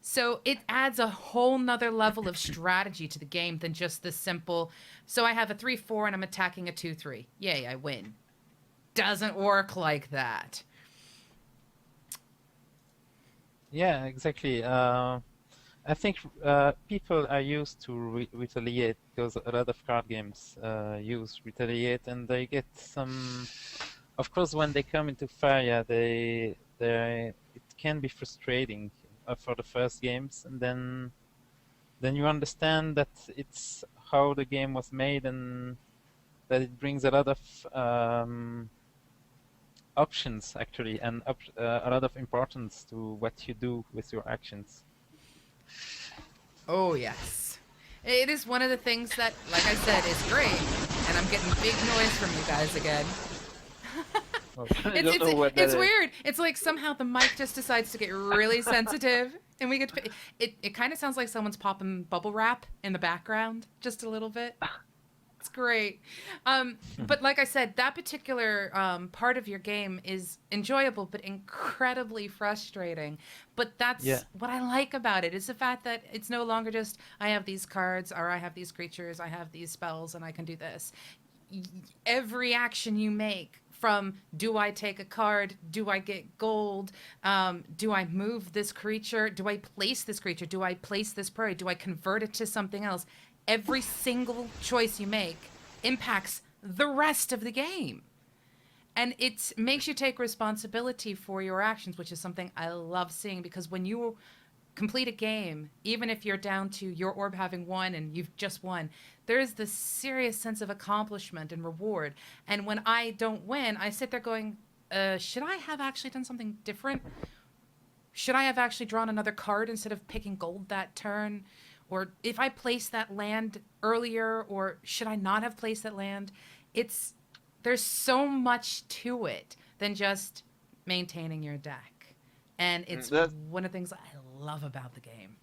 So it adds a whole nother level of strategy to the game than just the simple, so I have a 3-4 and I'm attacking a 2-3. Yay, I win. Doesn't work like that. Yeah, exactly. I think people are used to retaliate because a lot of card games use retaliate, and they get some. Of course, when they come into Faeria, it can be frustrating for the first games, and then you understand that it's how the game was made, and that it brings a lot of options actually, and a lot of importance to what you do with your actions. Oh, yes. It is one of the things that, like I said, is great. And I'm getting big noise from you guys again. I don't know what that It's is. weird. It's like somehow the mic just decides to get really sensitive, and we get to, it kind of sounds like someone's popping bubble wrap in the background just a little bit. It's great. But like I said, that particular part of your game is enjoyable but incredibly frustrating. But that's Yeah. what I like about it, is the fact that it's no longer just I have these cards or I have these creatures, I have these spells, and I can do this. Every action you make, from do I take a card, do I get gold, do I move this creature, do I place this creature, do I place this prey, do I convert it to something else, every single choice you make impacts the rest of the game. And it makes you take responsibility for your actions, which is something I love seeing, because when you complete a game, even if you're down to your orb having won and you've just won, there is this serious sense of accomplishment and reward. And when I don't win, I sit there going, should I have actually done something different? Should I have actually drawn another card instead of picking gold that turn? Or if I placed that land earlier, or should I not have placed that land? There's so much to it than just maintaining your deck. And it's That one of the things I love about the game.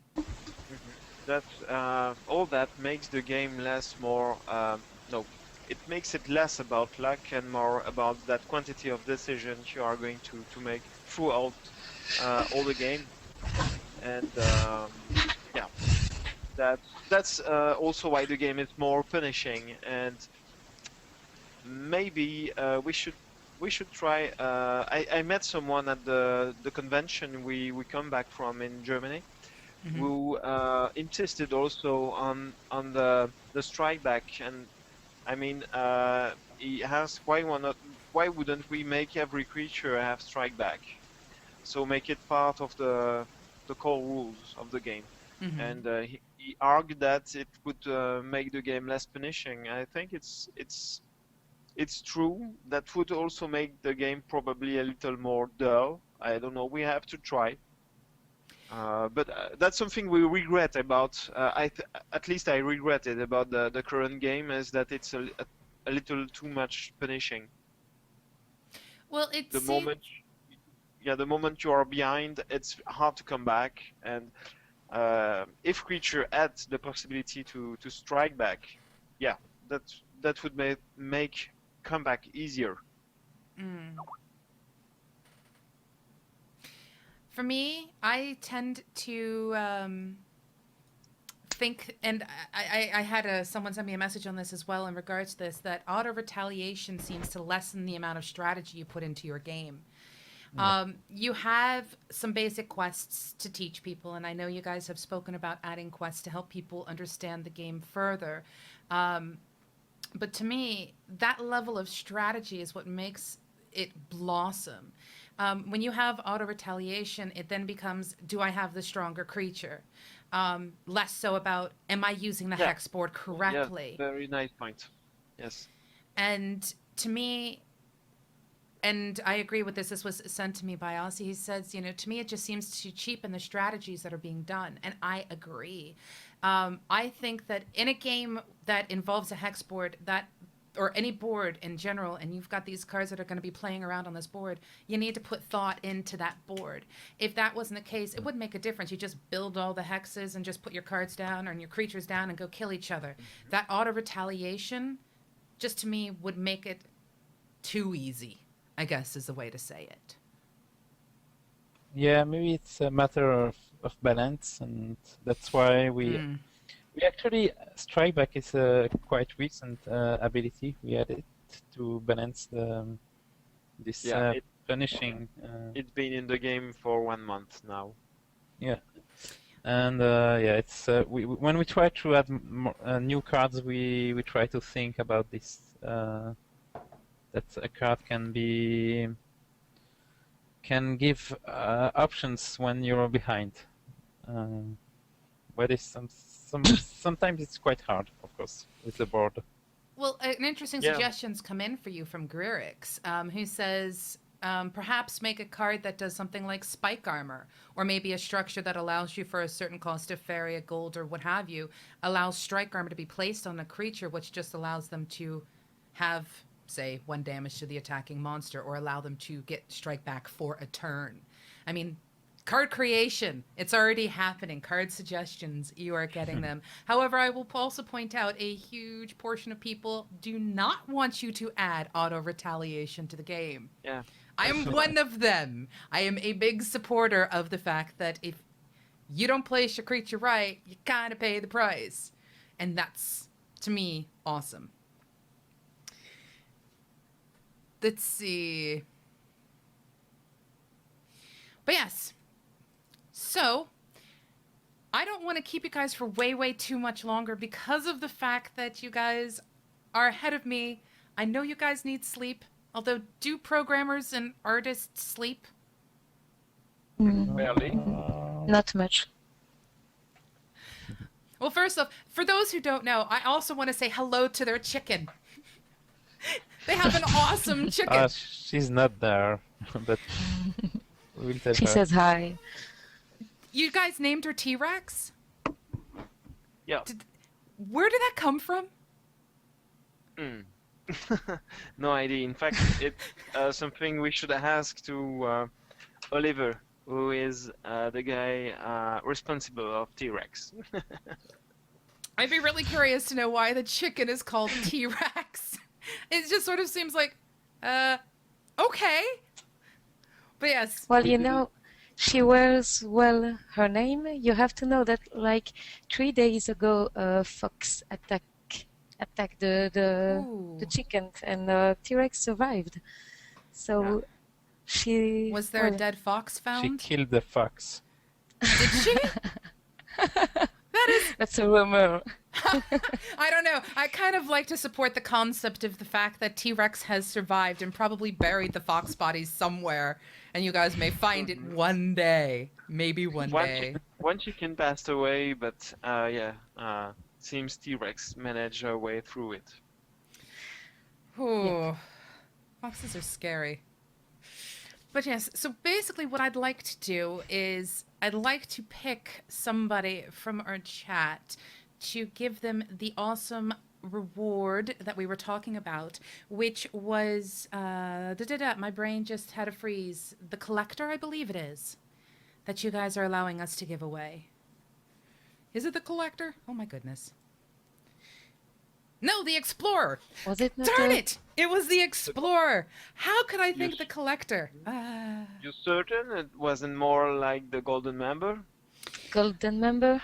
all that makes the game less more no, it makes it less about luck and more about that quantity of decisions you are going to make throughout all the game. And yeah, that's also why the game is more punishing. And maybe we should try. I met someone at the convention we come back from in Germany, Mm-hmm. who insisted also on the strike back. And I mean, he asked why wouldn't we make every creature have strike back? So make it part of the core rules of the game. Mm-hmm. And he argued that it would make the game less punishing. I think it's true. That would also make the game probably a little more dull. I don't know. We have to try. But that's something we regret about. At least I regret it about the current game, is that it's a little too much punishing. Well, The moment, the moment you are behind, it's hard to come back. And if creature adds the possibility to strike back, yeah, that would make comeback easier. For me, I tend to think, and I had someone send me a message on this as well in regards to this, that auto retaliation seems to lessen the amount of strategy you put into your game. You have some basic quests to teach people, and I know you guys have spoken about adding quests to help people understand the game further. But to me, that level of strategy is what makes it blossom. When you have auto retaliation, it then becomes, do I have the stronger creature? Less so about, am I using the hex board correctly? Yeah, very nice point. Yes. And to me, and I agree with this. This was sent to me by Aussie. He says, to me, it just seems to cheapen the strategies that are being done. And I agree. I think that in a game that involves a hex board, or any board in general, and you've got these cards that are going to be playing around on this board, you need to put thought into that board. If that wasn't the case, it wouldn't make a difference. You just build all the hexes and just put your cards down and your creatures down and go kill each other. That auto retaliation, just to me, would make it too easy, I guess is the way to say it. Yeah, maybe it's a matter of balance, and that's why we actually Strike Back is a quite recent ability. We added to balance this punishing. It's been in the game for 1 month now. Yeah, and yeah, it's when we try to add new cards, we try to think about this. That a card can give options when you're behind. But it's sometimes it's quite hard, of course, with the board. Well, an interesting suggestion's come in for you from Gririx, who says perhaps make a card that does something like spike armor, or maybe a structure that allows you for a certain cost of Faeria, gold, or what have you, allows strike armor to be placed on a creature, which just allows them to have, say, 1 damage to the attacking monster, or allow them to get strike back for a turn. I mean, card creation, it's already happening. Card suggestions, you are getting them. However, I will also point out a huge portion of people do not want you to add auto retaliation to the game. Yeah. I am one of them. I am a big supporter of the fact that if you don't place your creature right, you kind of pay the price. And that's, to me, awesome. Let's see. But yes. So, I don't want to keep you guys for way too much longer because of the fact that you guys are ahead of me. I know you guys need sleep. Although, do programmers and artists sleep? Barely. Not much. Well, first off, for those who don't know, I also want to say hello to their chicken. They have an awesome chicken. She's not there, but we'll tell She her. says hi. You guys named her T-Rex? Yeah. Where did that come from? No idea. In fact, it's something we should ask to Oliver, who is the guy responsible of T-Rex. I'd be really curious to know why the chicken is called T-Rex. It just sort of seems like, okay. But yes. Well, you know, she wears well her name. You have to know that like 3 days ago, a fox attacked the chickens, and T-Rex survived. So she Was there a dead fox She found? killed the fox. Did she? That's a rumor. I don't know. I kind of like to support the concept of the fact that T-Rex has survived and probably buried the fox bodies somewhere, and you guys may find it one day. Maybe one day. One chicken passed away, but seems T-Rex managed her way through it. Ooh. Foxes are scary. But yes, so basically what I'd like to do is I'd like to pick somebody from our chat to give them the awesome reward that we were talking about, which was, my brain just had a freeze. The Collector, I believe it is, that you guys are allowing us to give away. Is it the Collector? Oh my goodness. No, the Explorer. Was it not? Darn it! It was the Explorer. How could I think the Collector? You certain it wasn't more like the Golden Member? Golden member?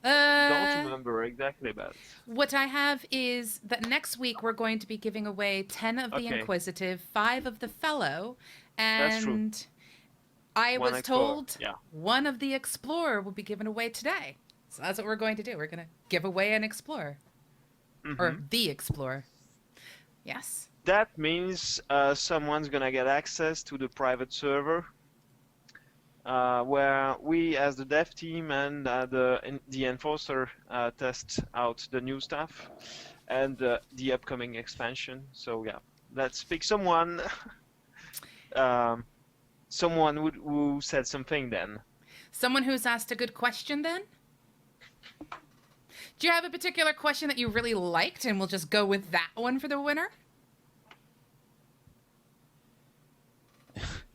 Don't remember exactly, but What I have is that next week we're going to be giving away 10 of the Okay. Inquisitive, 5 of the Fellow, That's true. and I One was Explorer, told yeah. one of the Explorer will be given away today. So that's what we're going to do. We're going to give away an Explorer. Or the Explorer. Yes. that means someone's gonna get access to the private server where we as the dev team and the enforcer test out the new stuff and the upcoming expansion. So yeah, let's pick someone someone who said something then. Someone who's asked a good question then? Do you have a particular question that you really liked and we'll just go with that one for the winner?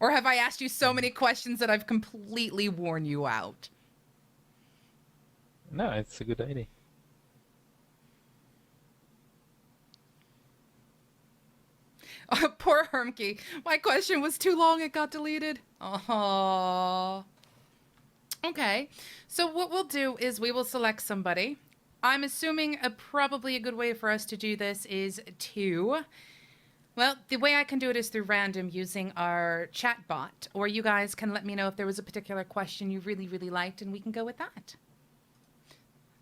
Or have I asked you so many questions that I've completely worn you out? No, it's a good idea. Poor Hermke. My question was too long, it got deleted. Oh. Okay, so what we'll do is we will select somebody. I'm assuming probably a good way for us to do this is well, the way I can do it is through random using our chat bot, or you guys can let me know if there was a particular question you really, really liked, and we can go with that.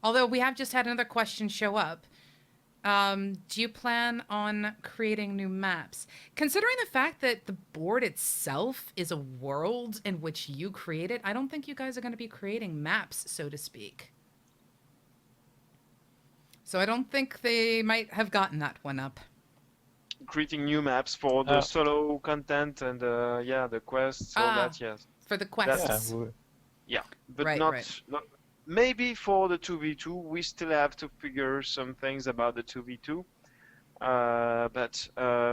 Although we have just had another question show up. Do you plan on creating new maps? Considering the fact that the board itself is a world in which you created, I don't think you guys are going to be creating maps, so to speak. So I don't think they might have gotten that one up. Creating new maps for the solo content and the quests, all that, yes. For the quests. But right, not maybe for the 2v2 we still have to figure some things about the 2v2. But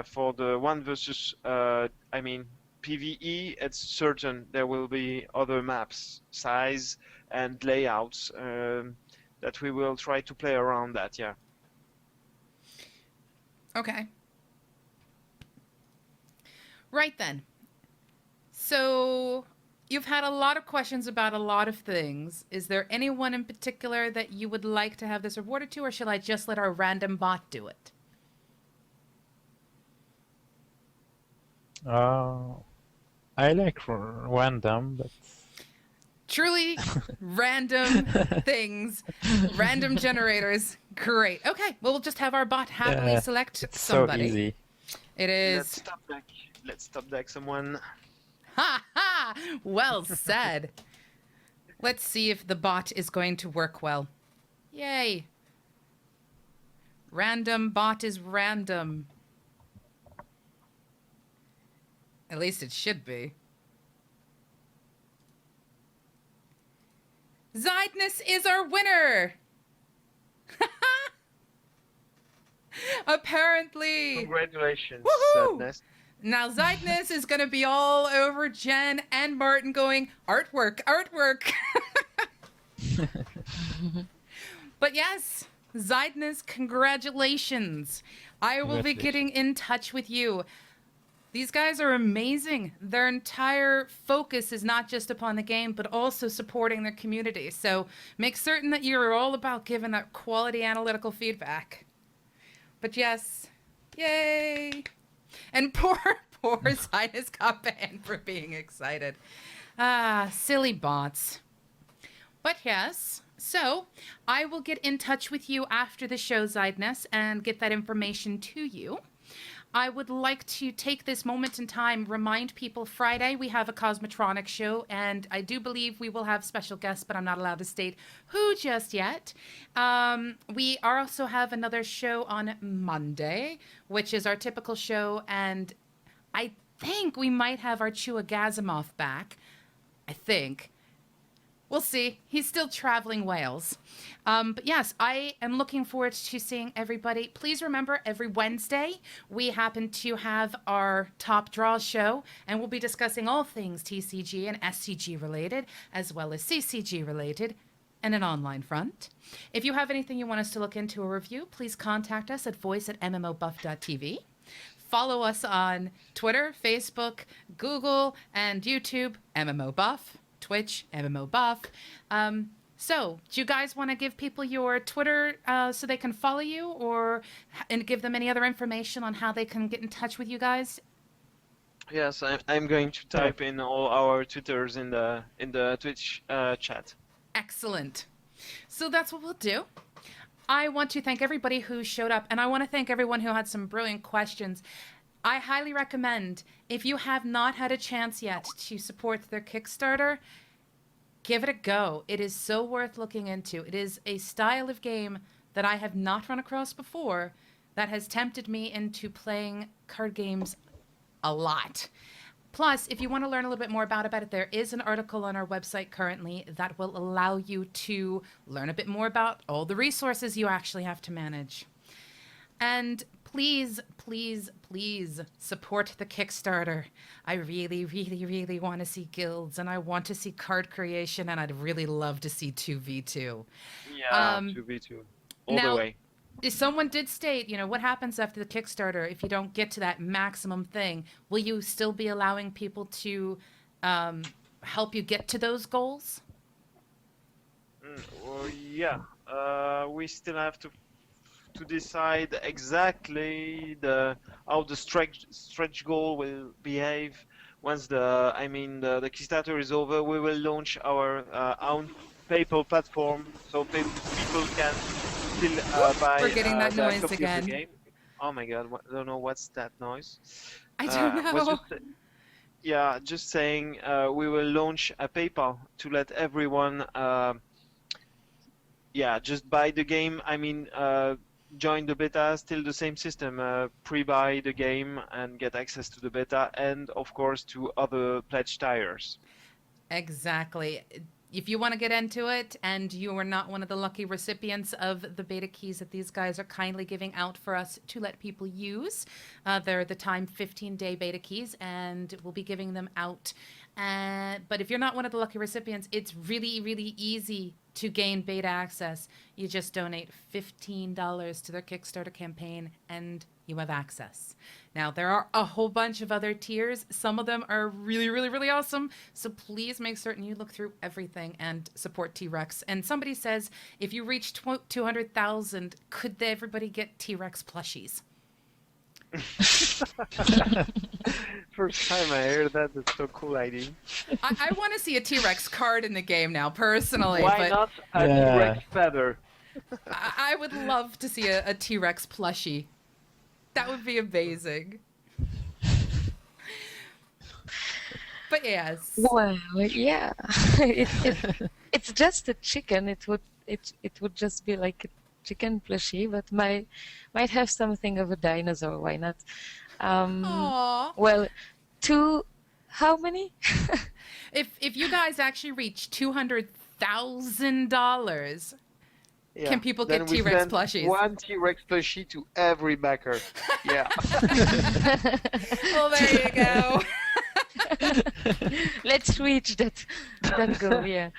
for the 1 versus PvE, it's certain there will be other maps, size and layouts that we will try to play around that, yeah. Okay. Right then. So you've had a lot of questions about a lot of things. Is there anyone in particular that you would like to have this rewarded to, or shall I just let our random bot do it? I like random, but... Truly random things, random generators. Great. Okay, well, we'll just have our bot happily select it's somebody. so easy. It is. Let's top deck someone. Ha ha! Well said. Let's see if the bot is going to work well. Yay. Random bot is random. At least it should be. Zydness is our winner! Apparently. Congratulations, Woohoo! Sadness. Now Zydness is going to be all over Jen and Martin going, artwork, artwork. But yes, Zydness, congratulations. I will be getting in touch with you. These guys are amazing. Their entire focus is not just upon the game, but also supporting their community. So make certain that you're all about giving that quality analytical feedback. But yes, yay. And poor Zydness got banned for being excited. Ah, silly bots. But yes, so I will get in touch with you after the show, Zydness, and get that information to you. I would like to take this moment in time, remind people Friday we have a Cosmotronic show, and I do believe we will have special guests, but I'm not allowed to state who just yet. We also have another show on Monday, which is our typical show, and I think we might have our Chua Gazimov back. I think. We'll see. He's still traveling Wales. But yes, I am looking forward to seeing everybody. Please remember, every Wednesday, we happen to have our Top Draw show, and we'll be discussing all things TCG and SCG related, as well as CCG related, and an online front. If you have anything you want us to look into or review, please contact us at voice@MMOBuff.TV. Follow us on Twitter, Facebook, Google, and YouTube, MMOBuff. Twitch, MMOBuff. So, do you guys want to give people your Twitter so they can follow you, and give them any other information on how they can get in touch with you guys? Yes, I'm going to type in all our Twitters in the Twitch chat. Excellent. So that's what we'll do. I want to thank everybody who showed up, and I want to thank everyone who had some brilliant questions. I highly recommend, if you have not had a chance yet to support their Kickstarter, give it a go. It is so worth looking into. It is a style of game that I have not run across before that has tempted me into playing card games a lot. Plus, if you want to learn a little bit more about it, there is an article on our website currently that will allow you to learn a bit more about all the resources you actually have to manage. And please, please, please support the Kickstarter. I really, really, really want to see guilds, and I want to see card creation, and I'd really love to see 2v2. Yeah, 2v2. All the way. if someone did state, what happens after the Kickstarter if you don't get to that maximum thing? Will you still be allowing people to help you get to those goals? Well, yeah, we still have to decide exactly how the stretch goal will behave once the Kickstarter is over. We will launch our own PayPal platform, so people can still buy We're getting that their noise copy of the again. game. Oh my God, I don't know what's that noise. I don't know. Yeah, just saying we will launch a PayPal to let everyone just buy the game. Join the beta, still the same system. Pre-buy the game and get access to the beta, and of course to other pledge tiers. Exactly. If you want to get into it and you are not one of the lucky recipients of the beta keys that these guys are kindly giving out for us to let people use, they're the timed 15-day beta keys, and we'll be giving them out. But if you're not one of the lucky recipients, it's really, really easy to gain beta access. You just donate $15 to their Kickstarter campaign and you have access. Now, there are a whole bunch of other tiers. Some of them are really, really, really awesome. So please make certain you look through everything and support T-Rex. And somebody says, if you reach 200,000, could everybody get T-Rex plushies? First time I heard that. That's so cool idea. I want to see a T-Rex card in the game now, personally. Why but not a T-Rex feather? I would love to see a T-Rex plushie. That would be amazing. But yes. Well, yeah, it's just a chicken. It would just be like a chicken plushie, but might have something of a dinosaur. Why not? Aww. Well, how many? If you guys actually reach $200,000, can people get T-Rex plushies? One T-Rex plushie to every backer. Yeah. Well, there you go. Let's reach that goal. Yeah.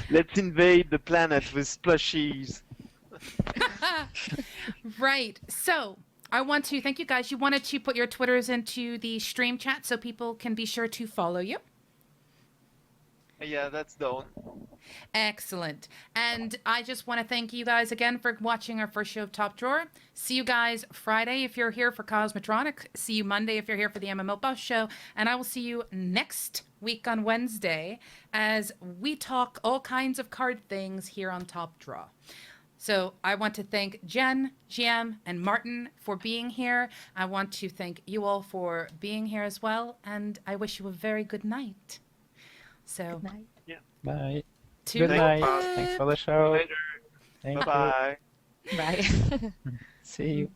Let's invade the planet with plushies. Right. So I want to thank you guys. You wanted to put your Twitters into the stream chat so people can be sure to follow you. Yeah, that's done. Excellent. And I just want to thank you guys again for watching our first show of Top Drawer. See you guys Friday if you're here for Cosmetronic. See you Monday if you're here for the MMOBuff show. And I will see you next week on Wednesday as we talk all kinds of card things here on Top Draw. So I want to thank Jen, Jiam, and Martin for being here. I want to thank you all for being here as well. And I wish you a very good night. So, Good night. Yeah. Bye. Good night. Thanks for the show. Later. Thank Bye-bye. Bye. you. See you.